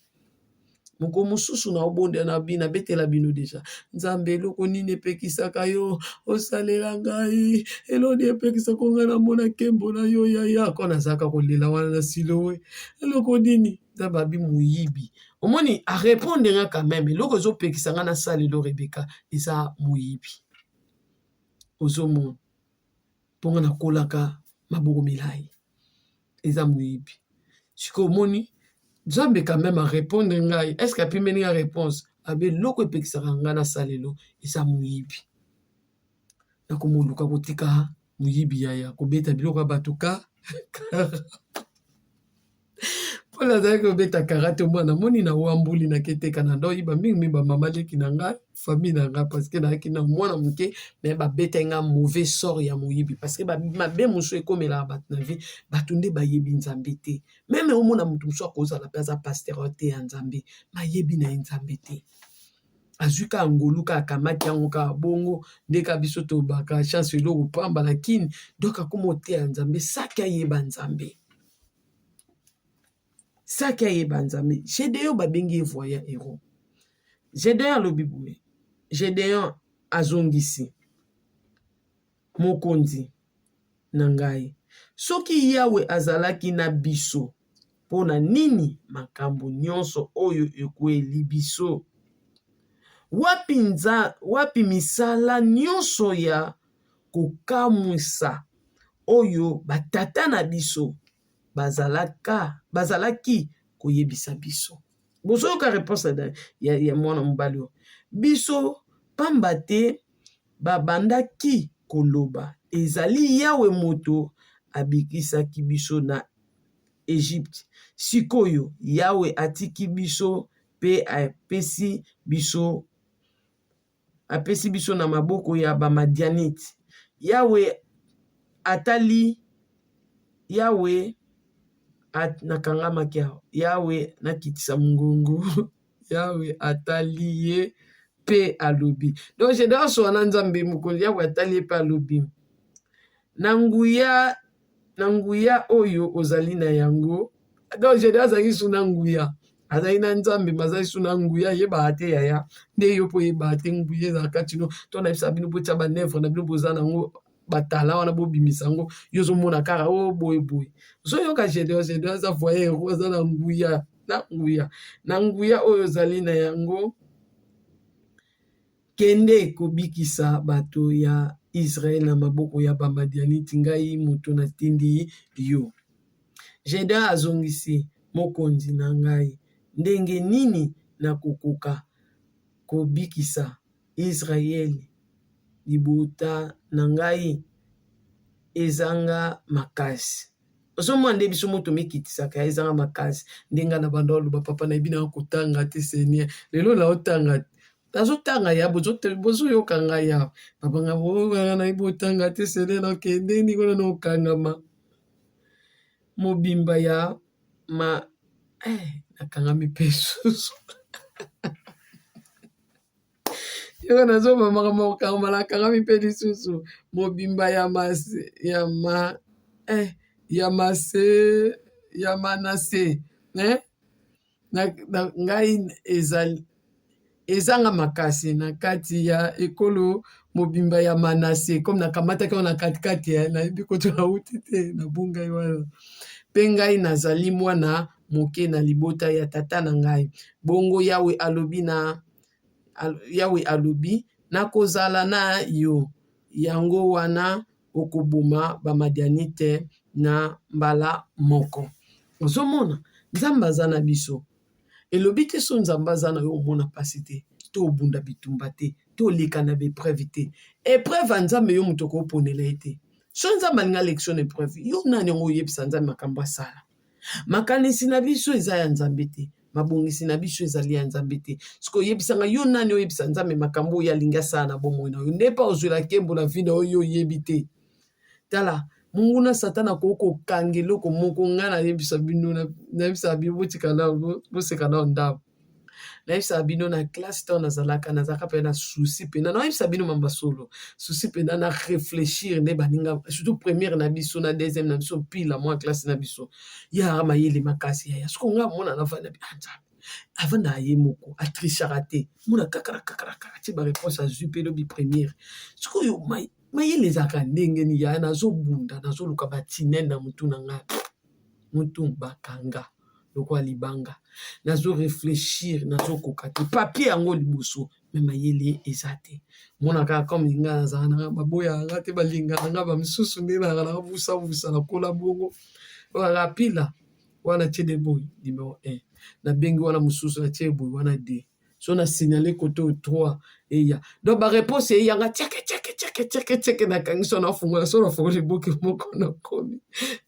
[SPEAKER 1] moko mosusu na obonde na bina betela bino deja nzambe eloko nini epekisaka yo osalela ngai eloni epekisaka ngai namona nkembo na yo yaya ko nazalaka kolela wana na silowe eloko nini nzambe abi moyibi omoni arépondre nga quand même eloko ezopekisa nga na salelo Rebeka eza moyibi ozomona mponga nakolaka maboko milai eza moyibi sikoyo omoni Nzambe quand même a répondre ngai. Est-ce qu'il y a une réponse? Abe loko epekisaka nga na salelo eza moyibi. Nakomoluka kotika moyibi yaya kobeta biloko ya bato ka. Mpo nazalaki kobeta karate mwana moni na wambuli naketeka na ndoyiba mingi bamama leki na ngai famille na ngai parce que nazalaki na mwana moke me babeta nga mauvais sort ya moyibi parce que mabe mosusu ekomelaka bato na vie bato nde bayebi nzambe te meme omona motu mosusu akozala mpe aza pasteur te ya nzambe bayebi na ye nzambe te azwi ka ngolu ka akamati yango ka bongo nde ka biso tobaka chance eloko pamba lakini donc akoma oteya nzambe saki ayeba nzambe saki ayeba nzambe Gédéon babengi ye voya héros Gédéon alobi boye Gédéon azongisi mokonzi na ngai soki yawe azalaki na biso mpona nini makambo nyonso oyo ekweli biso wapi misala nyonso ya kokamwisa oyo batata na biso bazalaki koyebisa biso bozoyoka réponse ya mwana mobali oyo biso pamba te babandaki koloba ezali yawe moto abikisaki biso na Egypte sikoyo yawe atiki biso mpe apesi biso na maboko ya bamadianite yawe nakangamaki aho yawe nakitisa mongongo yawe atali ye mpe alobi donc Gédéon asowa na nzambe mokonzi yawe atali ye mpe alobi na nguya oyo ozali na yango donc Gédéon azalaki su na nguya azali na nzambe mazali su na nguya yebaka te yaya nde yo mpo yebaka te nguya ezalaka tino to na bisa bino botia banevre na bino boza nango batala wana bobimisa yango yo ozomona kaka o boyeboye ozoyoka Gédéon aza voye héros aza na nguya oyo ozali na yango kende kobikisa bato ya Israel na maboko ya bamadianiti ngai moto natindi yo Gédéon azongisi mokonzi na ngai ndenge nini nakokoka kobikisa Israeli libota na ngai ezanga makasi ozomona nde biso moto mekitisaka ezanga makasi ndenga na bando aloba papa na ebina kotanga te Seigneur lelo na otanga nazotanga ya bozoyoka ngai ya papa nga boyoka na ibotanga te Seigneur nakendeni kona na okangama mobimba ya nakangami mpe susu yoko nazomamaka mokangama nakangami mpe lisusu mobimba ya manase ngai ezanga makasi na kati ya ekolo mobimba ya manase comme nakamataki wana na katikati nayebi koto nauti te nabungai wana mpe ngai nazali mwana moke na libota ya tata na ngai bongo yawe alobi nakozala na yo yango wana okoboma bamadianite na mbala moko ozomona nzambe aza na biso elobi te so nzambe aza na yo omona pasi te to obunda bitumba te to oleka na bepreuve te epreuve ya nzambe yo moto okoponela ye te so nzambe alinga lection epreuve yo nani yango oyebisa nzambe makambo asala makanisi na biso eza ya nzambe te mabongisi na biso ezali ya nzambe te siko oyebisanga yo nani oyebisa nzambe makambo oyo alingi asala na bomoi na yo nde mpa ozwela nkembo na vi na oyo oyebi te tala munguna satana kokokange eloko moko ngai nayebisa bino boseka nao ndabo nayebisa bino na classe to nazalaka mpe na susi mpenza nayebisa bino mamba solo susi mpenza na réfléchir nde baninga surtout première na biso na deuxième na biso pila mwa classe na biso ya mayele makasi yaya siko nga mona navanda nzambe avant d'aller moko a tricharaté mona kakara ti ba réponse a zupe lo bi première sikoyo mayele ezalaka ndenge ni ya nazobunda nazoluka batinene na mutu na ngai mutu bakanga lokola libanga nazo réfléchir nazokoka te papier yango liboso me mayele eza te monaka comme linga nazala nanga baboya yanga te balinga nanga bamisusu nde nazala busa nakola bongo rapila wana tie de boy numéro 1 na bengi wana mususu na tie boy wana 2 so na signaler côté au 3 eya donc ba réponse eyanga tcheke na kangiso na fungola so na fungoli boke moko na komi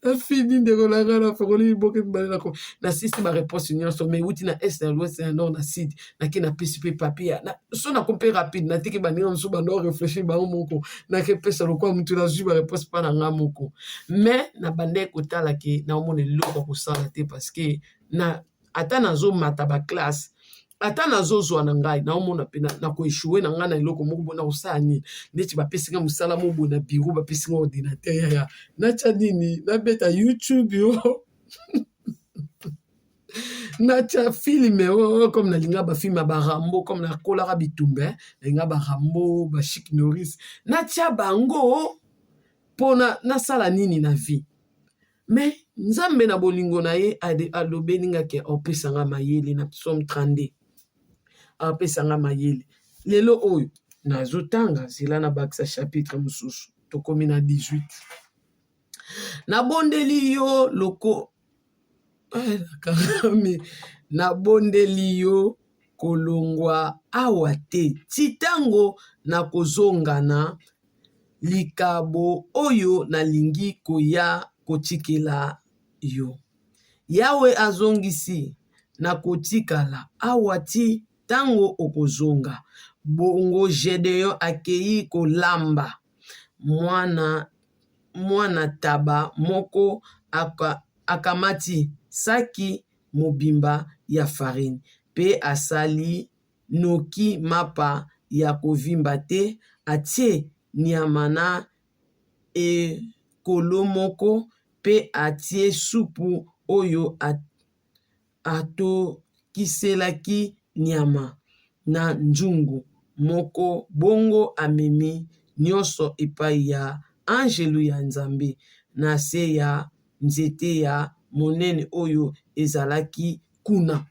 [SPEAKER 1] na fini ndeko na nga na fungoli boke mbale na komi na sisi ba réponse nyonso mais uti na est na l'ouest na nord na sud na ke na pesi pe papier na so na kompe rapide na tiki baninga musu ba no réfléchir ba moko na ke pesa lokwa mutu na zwi ba réponse pa na nga moko mais na bande kotala ke na omone loko kosala te parce que na ata nazo mata ba classe ata nazozwa na ngai naomona mpe na koeshue na ngai na eloko moko bona kosala nini ndeti bapesi nga mosala mobo na biro bapesi nga ordinateur yaya natya nini nabeta youtube yo natya filme oyo comme nalinga bafilme ya barambo comme nakolaka bitumba nalinga barambo bashik noris natya bango mpona nasala nini na vie mais nzambe na bolingo na ye alobeli nga ke opesanga mayele na psaume 32 apesanga mayele lelo oyo nazotanga zela na bakisa chapitre mosusu tokomi na 18 nabondeli yo loko nabondeli yo kolongwa awa te titango na kozongana likabo oyo nalingi koya kotikela yo yawe azongisi na kotikala awa ti tango okozonga bongo Gedeon akei kolamba mwana taba moko akamati saki mobimba ya farine pe asali noki mapa ya kovimba te atie nyama na ekolo moko pe atie supu oyo atokiselaki nyama na njungu moko bongo amemi nyonso epai ya angelu ya Nzambe na se ya nzete ya monene oyo ezalaki kuna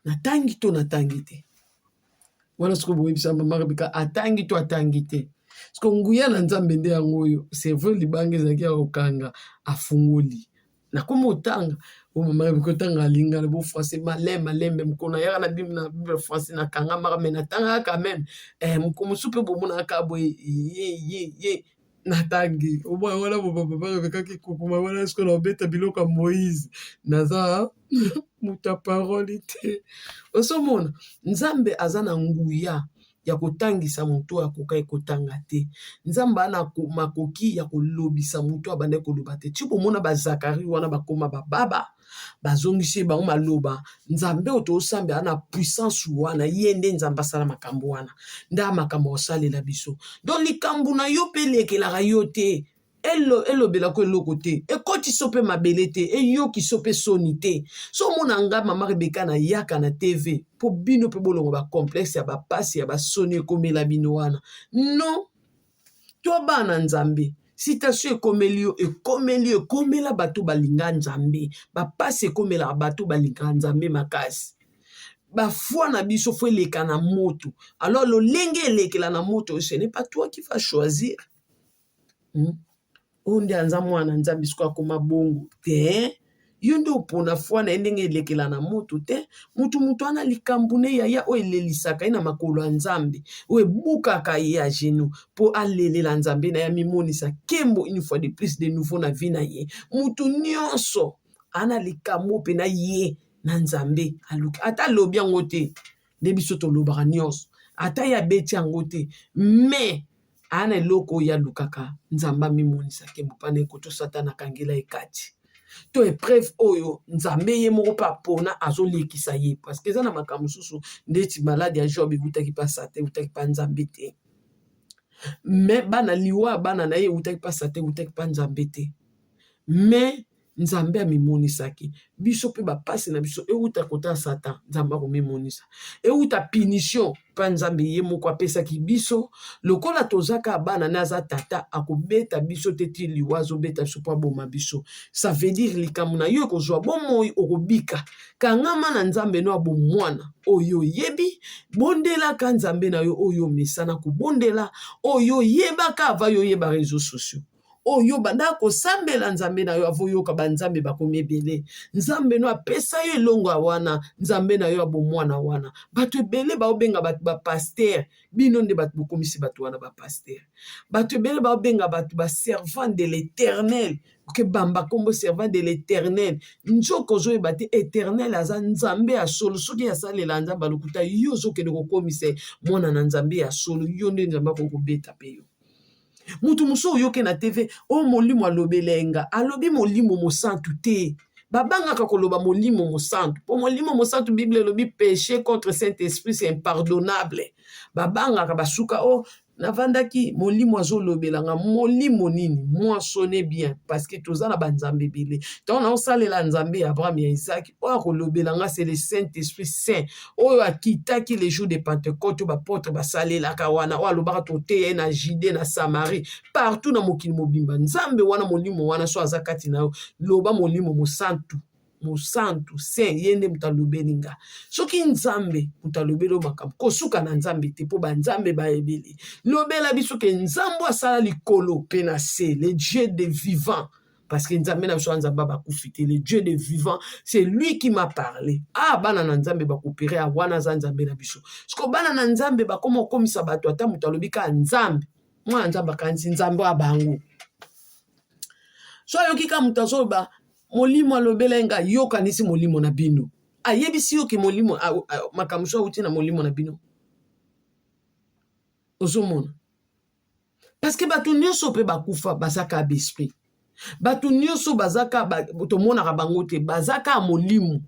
[SPEAKER 1] natangi te wana siko boyebisa mama Rebeka atangi te siko nguya na Nzambe nde yango oyo cerveau libanga ezalaki ya kokanga afungoli nakoma otanga mama Rebeka otanga alingana bo français malembe mokona yaka na bible français nakangama me natanga quand même mokomosu mpe bomonaka boye ye natangi omoya wana mama Rebeka kikokuma wana siko na obeta biloko ya Moïse naza muta parole te osomona Nzambe aza na nguya ya kotangisa moto akokai kotanga te Nzambe ana makoki ya kolobisa moto abande koloba te ti bomona bazakari wana bakoma bababa bazongisi bango maloba Nzambe oto osambe ana puissance wana ye nde Nzambe asala makambo wana nda makambo osalela biso donc likambo na yo mpe lekelaka yo te elobelako eloko te ekotiso mpe mabele te eyokiso mpe soni te so omona nga mama Rebeka na yaka na tv mpo bino mpe bolongo bacomplexe ya bapasi ya basoni ekomela bino wana non to bana Nzambe citation ekomela bato balinga Nzambe bapasi ekomela bato balinga Nzambe makasi bafwa na biso fo eleka na moto alors lolenge elekela na moto ce n'est pas toi qui vas choisir onde anza mwana Nzambe siko akoma bongo te yo nde opona fwa na ndenge elekela na moto te mutu ana likambo ne ya oyo elelisaka ye na makolo ya Nzambe oyo ebukaka ye ya genou mpo alelela Nzambe na ya mimonisa kembo une fois de plus de nouveau na vie na ye mutu nyonso ana likambo mpe na ye na Nzambe aluka ata alobi yango te nde biso tolobaka nyonso ata ya beti yango te mais ana eloko ya lukaka Nzambe mimonisa kembo pana ekoto Satana kangela ekati to épreuve oyo Nzambe ye moko pa pona azolekisa ye parce que eza na makambo mosusu ndeti maladi ya Job ebutaki pa Satan ebutaki pa Nzambe te mais bana liwa bana na ye ebutaki pa Satan ebutaki pa Nzambe te mais nzambe amimonisaki biso mpe bapasi na biso euta kota satan nzambe akomimonisa euta punition mpa nzambe ye moko apesaki biso lokola tozaka bana na aza tata akobeta biso te ti liwa azobeta biso mpo aboma biso ça veut dire likambo na yo ekozwa bomoi okobika kangama na nzambe no abomwana oyo oyebi bondelaka nzambe na yo oyo mesana kobondela oyo yebaka ava yo yeba réseaux sociaux oyo banda kosambela nzambe na yo avoyoka banzambe bakomi ebele nzambe no apesa yo elongo wana nzambe na yo abomwana wana bato ebele baobenga bato bapaster bino nde bato bokomisi bato wana bapaster bato ebele baobenga bato baservant de l'éternel ke bamba kombo servant de l'éternel nzoko ozoyeba te éternel aza nzambe ya solo soki asalela nzambe alokuta yo ozokende kokomisa mwana na nzambe ya solo yo nde nzambe akokobeta mpe yo mutu muso oyoke na TV o molimo alobelenga alobi molimo mosantu te babangaka koloba molimo mosantu po molimo mosantu bible elobi péché contre Saint-Esprit c'est impardonnable babangaka basuka o navandaki molimo azolobelanga molimo nini moi sonne bien parce que toza na banzambe ebele ntango naosalela nzambe ya Abraham ya Isaac oyo akolobelanga c'est le Saint-Esprit saint oyo akitaki les jours de Pentecôte oyo bapôtre basalelaka wana oyo alobaka toteya na Judée na Samarie partout na mokili mobimba nzambe wana molimo wana so aza kati na yo loba molimo mosantu mosantu saint ye nde moto alobelinga soki nzambe moto alobeli oyo makambo kosuka na nzambe te mpo banzambe bayebeli lobela biso ke nzambe asala likolo mpe na se le dieu de vivant parce que nzambe na biso nzambe bakufi te le dieu de vivant c'est lui qui m'a parlé bana na nzambe bakopere awana aza nzambe na biso siko bana na nzambe bakoma okomisa bato ata moto alobi ka nzambe mwana nzambe akanisi nzambe wa bango so ayoki ka moto azoloba molimo alobela nga yokanisi molimo na bino ayebisi yo ke molimo makambo so awuti na molimo na bino ozomona parce que bato nyonso mpe bakufa bazaka besprit bato nyonso bazaka tomonaka bango te bazaka molimo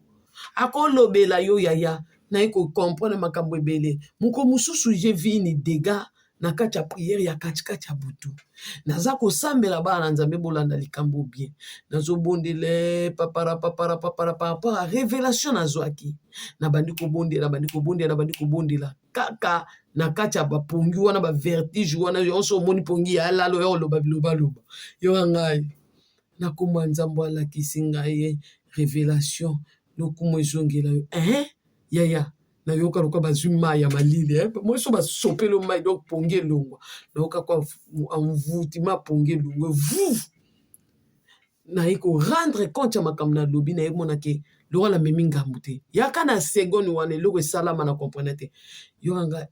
[SPEAKER 1] akolobela yo yaya naye kokomprendre makambo ebele moko mosusu je vi ni dégâts na kati ya priere ya katikati ya butu naza kosambela bana na nzambe bolanda likambo bien nazobondele papara par rapport à révélation nazwaki nabandi kobondela kaka na kati ya bapongi wana bavertige wana yonso omoni pongi ya lalo ya oloba bilobaloba yo ngai nakomwa nzambe alakisi ngai révélation lokumu ezongela yo yaya nayoka lokwa bazwi mai ya malili moso basopeli mai donc pongi elongwa nayoka kwa envoûtement pongi elongwa vu naye korendre compte ya makambo nalobi naye monake lokola memi ngambu te yaka na seconde wana eloko esalama na comprendre te yoka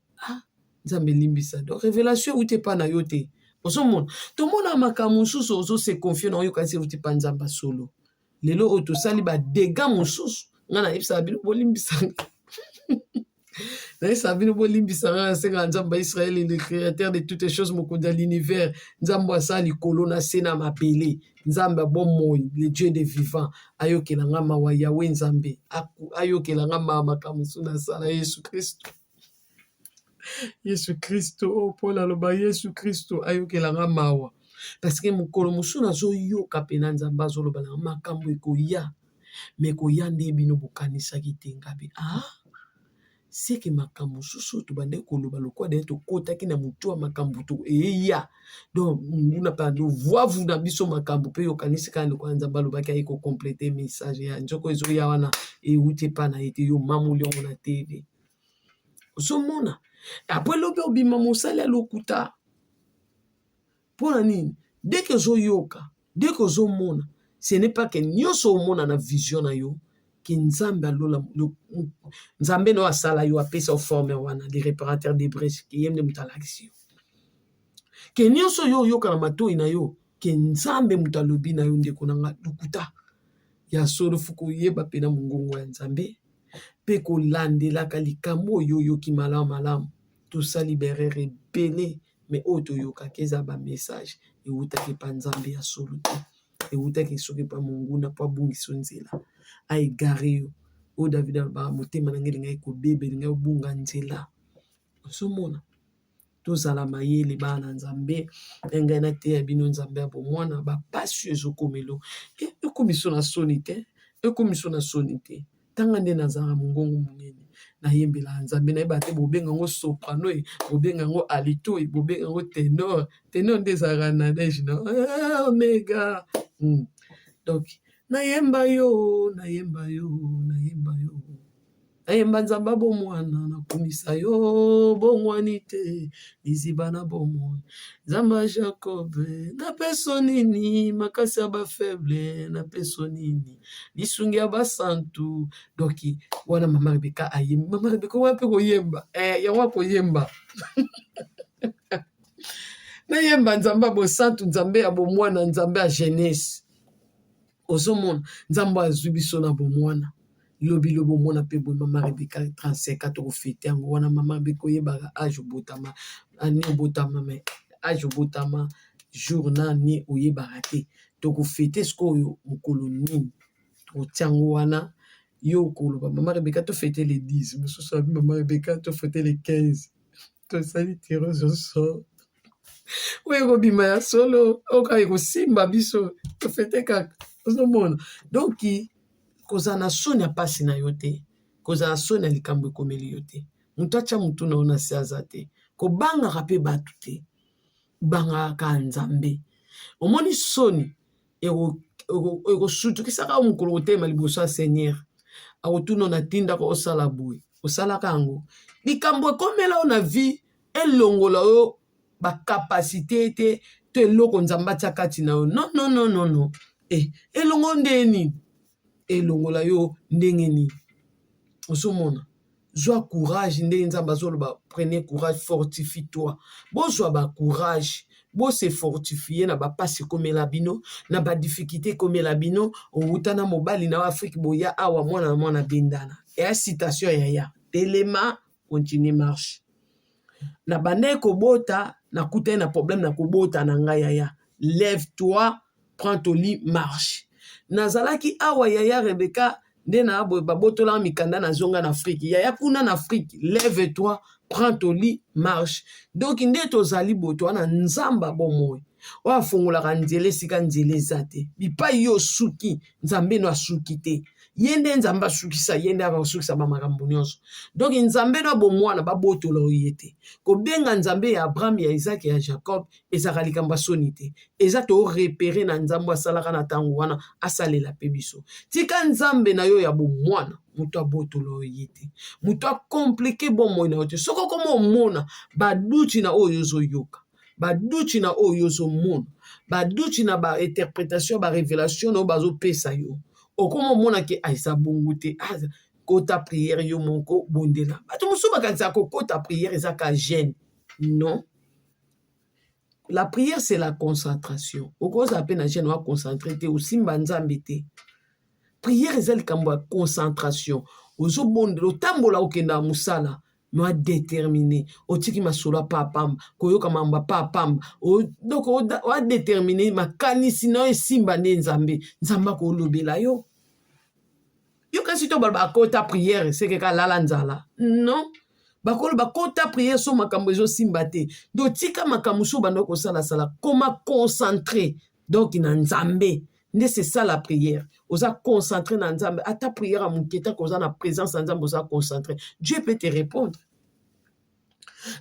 [SPEAKER 1] nzambe elimbisa donc révélation euti epa na yo te ozomona tomona makambo mosusu ozose confie na oyokasi euti epa nzambe solo lelo oyo tosali badega mosusu ngai nayebisaka bino bolimbisanga nayebisaka bino bolimbisanga nasenga nzambe ya Israele le créateur de toutes les choses mokonzi ya l'univers nzambe asala likolo na se na mabele nzambe abomoi le dieu de vivant ayokelanga mawa yawe nzambe ayokelanga mawa makambo mosusu nasala yesu kristo paul aloba yesu kristo ayokelanga mawa parce que mokolo mosusu nazoyoka mpena nzambe azoloba na makambo ekoya me koya nde bino bokanisaki te ngabe seke makambo mosusu tobande koloba lokwa de tokotaki na motu ya makambo to eya donc nguna pa voavu na biso makambo mpe yokanisi kaka ndeko ya nzambe alobaki aye kokomplete message ya nzoko ezoya wana euti epa na ye te yo mamoli yango na tv ozomona apres lobi obima mosali alokuta mpona nini deke ozoyoka deke ozomona ce n'est pas que nyonso omona na vision na yo ke nzambe alola nzambe no asala yo apesa oforme wana le réparateur des brèches ke ye nde moto alakisi yo ke nyonso yo oyoka na matoi na yo ke nzambe moto alobi na yo ndeko nanga lukuta ya solo fu koyeba mpena mongongo ya nzambe mpe kolandelaka likambo oyo oyoki malamu tosali berere ebele me oyo toyokaki eza bamessage eutaki epa nzambe ya solo te eutaki soki epa monguna mpo abungisa nzela aegare yo oyo David alobaka motema na ngai elingai kobeba elingai obunga nzela ozomona tozala mayele bana nzambe engai na te ya bino nzambe ya bomwana bapasi ezokomelo ekomiso na soni te ekomiso na soni te tanga nde nazala mongongo monene nayembela nzambe nayeba te bobenga yango soprano bobenga yango alito bobenga yango tenor nde ezalaka na neige na omega donc nayemba yo nayemba nzambe bomwana nakumisa yo bongwani te liziba na bomoi nzambe ya Jacob napeso nini makasi ya bafaible napeso nini lisungi ya basantu donc wana mama Rebeka ayemba mama Rebeka wana mpe koyemba yango akoyemba nayemba nzambe ya bosantu nzambe ya bomwana nzambe ya jeunesse ozomona nzambe azwi biso na bomwana lobi bomona mpe boye mama Rebeka 35 tokofete yango wana mama Rebeka oyebaka age obotama ani obotama me age obotama jour nani oyebaka te tokofete sikoyo mokolo nini tokotia yango wana yo koloba mama Rebeka tofete le 10 mosusu abi mama Rebeka tofete le 15 tosali tirage au sort oyo ekobima ya solo oka ekosimba biso tofete kaka ozomona donc kozala na soni ya pasi na yo te kozala soni ya likambo ekomeli yo te moto atya motu na yo na se aza te kobangaka mpe bato te bangaka nzambe omoni soni ekosutukisaka mokolo kotema liboso ya seigneur akotuna na tindaka osala boye osalaka yango likambo ekomela yo na vie elongola yo bakapasite te to eloko nzambe atya kati na yo non elongo nde nini elongola yo ndenge nini ozomona zwa courage ndenge nzambe azoloba prenez courage fortifie toi bozwa bacourage bose fortifie na bapasi komela bino na badifficulté komela bino outa na mobali na Afrique boya awa mwana na mwana bendana eya citation yaya telema continue marche na bande kobota na kuta na problème na kobota na ngai yaya lève toi prends ton lit marche nazalaki awa yaya Rebeka nde na boye babotola mikanda na zonga na Afrique yaya kuna na Afrique lève toi prends ton lit marche donc nde tozali boto wana nzamba bomoi oyo afungolaka nzela esika nzela eza te bipai yo suki nzambe no asuki te ye nde nzambe asukisa ye nde akosukisa bamakambo nyonso donc nzambe no bomwana babotola oye te kobenga nzambe ya Abraham ya Isaac ya Jacob ezaka likambo soni te eza to repere na nzambe asalaka na ntango wana asalela mpe biso tika nzambe na yo ya bomwana moto abotola oye te moto akomplike bomoi na yo te soko koma omona baduti na oyo ozoyoka baduti na oyo ozomona baduti na bainterprétation barévélation na oyo bazopesa yo okoma omona ke eza bongo te kota prière yo moko bondela bato mosusu bakanisaka kokota prière eza ka gêne non la prière c'est la concentration okozala mpe na gêne oa concentré te osimba nzambe te prière eza likambo ya concentration ozobondela otambola okenda mosala no adéterminé otiki masolo apa apamba koyoka mambo apa apamba donc oadéterminé makanisi na yo esimba nde nzambe akolobela yo yo kasi to baloba akota prière seke kalala nzala non bakoloba kota prière so makambo ezosimba te donc tika makambo so banda kosalasala koma concentré donc na nzambe nde c'est ça la prière oza concentré na nzambe ata prière amuketa koza na présence na nzambe oza concentré Dieu peut te répondre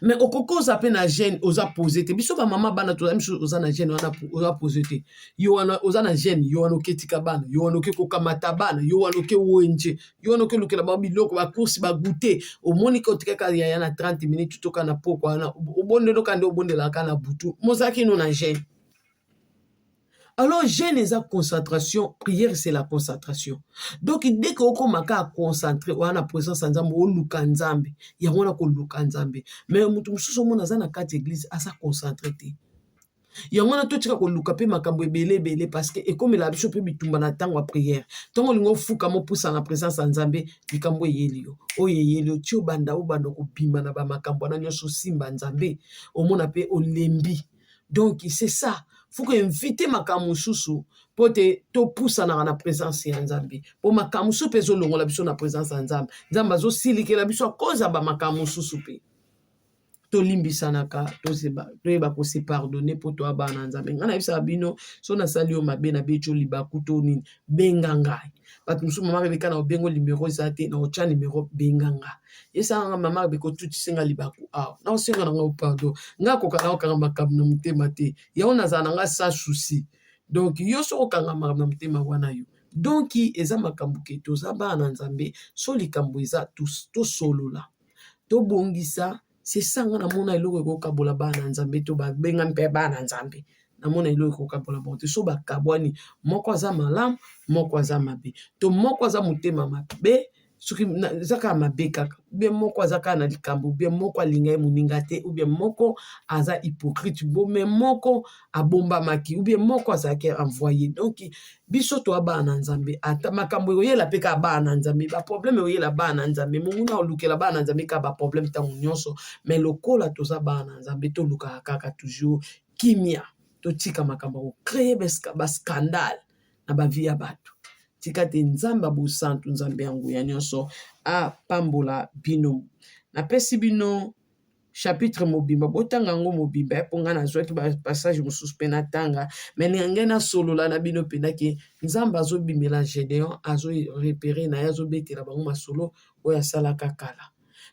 [SPEAKER 1] mais okoko oza pe na gêne oza posé te biso ba mama bana to miso oza na gêne wana oza posé te yo wana oza na gêne yo wana oketika bana yo wana oke kokamata bana yo wana oke wenje yo wana oke lukela ba biloko ba course ba goûter omoni ko tikaka ya na 30 minutes toka na poko wana obondelo kande obondela kana butu mozaki no na gêne. Alors, gêne et la concentration, prière c'est la concentration. Donc, dès que vous maka concentré, on a présence en Nzambe, on luka Nzambe, il y a on ko luka Nzambe. Mais mutu mususu mona za na kati église à sa concentré. Il y a on a tout tika ko luka pe makambo ebele parce que et comme la biso pe bitumba na tango wa prière. Tango lingo fuka mo poussa na présence en Nzambe, likambo yelio. O yelio tio banda o banda ko bima na ba makambo na nyoso simba Nzambe. O mona pe o lembi. Donc, c'est ça. Faut que inviter makambo susu pour te pousser na présence ya Nzambe. Pour makambo susu pezo longo la biso na présence ya Nzambe. Nzambe zo silike la biso cause ba makambo susu pe. tolimbisanaka toyeba kose pardonner po to abana nzambe nga na yebisaka bino so nasali yo mabe na beti yo libaku to nini benga ngai bato mosusu mama Rebeka na obengo nimero eza te na otya nimero benga nga yesaka nga mama Rebeka otutisinga libaku awa na osenga na nga pardon nga koka na okanga makambo na motema te yango nazala na nga sans souci donc yo so okanga makambo na motema wana yo donc eza makambo ke toza bana nzambe so likambo eza tosolola tobongisa c'est ça nga namona eloko ekokabola bana nzambe to babenga mpe bana nzambe namona eloko ekokabola bango te so bakabwani moko aza malamu moko aza mabe to moko aza motema mabe soki eza kaka mabe kaka ubie moko aza kaka na likambo ubie moko alinga ye moninga te ubie moko aza hypocrite bome moko abombamaki ubie moko azalaki envoyé donc biso toa bana nzambe ata makambo ekoyela mpe kaka bana nzambe baproblème ekoyela bana nzambe monguna olukela bana nzambe kaka baproblème ntango nyonso mais lokola toza bana nzambe tolukaka kaka toujours kimia totika makambo kocreye bascandale na bavie ya bato tika te nzambe abosantu nzambe ya nguya nyonso apambola bino napesi bino chapitre mobimba botanga yango mobimba mpo ngai nazwaki bapassage mosusu mpe natanga me ngai nasolola na bino mpenza ke nzambe azobimela Gédéon azorepere na ye azobetela bango masolo oyo asalaka kala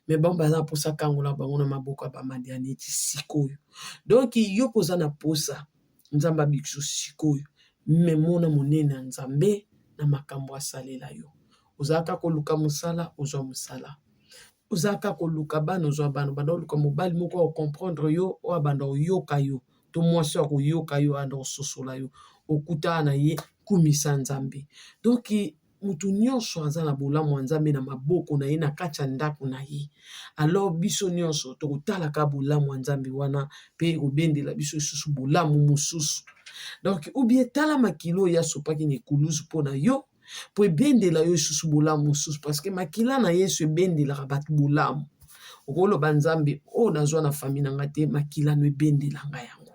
[SPEAKER 1] me bango baza na mposa kangola bango na maboko ya bamadianiti sikoyo donk yo koza na posa nzambe abikiso sikoyo me mona monene ya nzambe na makambo asalela yo ozalaka koluka mosala ozwa mosala ozalaka koluka bana ozwa bana banda oluka mobali moko okomprendre yo oyo abanda oyoka yo to mwasi ya koyoka yo anda ososola yo okutana na ye kumisa nzambe donk mutu nyonso aza na bolamu ya nzambe na maboko na ye na kati ya ndako na ye alors biso nyonso tokotalaka bolamu ya nzambe wana mpe kobendela biso lisusu bolamu mosusu donc ubie tala makilo oyo asopaki na ekuluzu mpo na yo po ebendela yo lisusu bolamu mosusu parce que makila na yesu ebendelaka bato bolamu okoloba nzambe oyo nazwa na fami na nga te makila no ebendela nga yango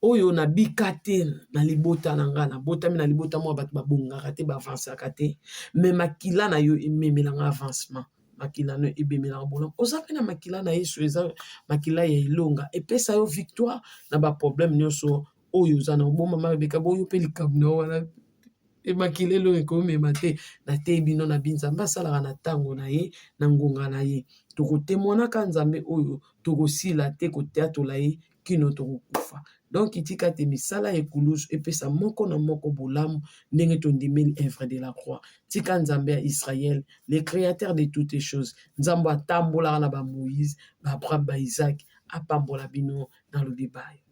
[SPEAKER 1] oyo nabika te na libota na nga nabotami na libota mwa bato babongaka te baavansaka te me makila na yo ememelanga avancement makila no ebemelaka bolamu oza mpe na makila na yesu eza makila ya elonga epesa yo victoire na baproblème nyonso oyo oza na oboma mama Rebeka boyo mpe likambo na wana emakila elongo ekomema te nateyi bino na binzambe asalaka na ntango na ye na ngonga na ye tokotemonaka nzambe oyo tokosila te koteatola ye kino tokokufa donc itika te misala ya ekuluzu epesa moko na moko bolamu ndenge tondimeli œuvre de la croix tika nzambe ya Israël le créateur de toutes les choses nzambe atambolaka na bamoïse baabraham baisaac apambola bino na lobi bayo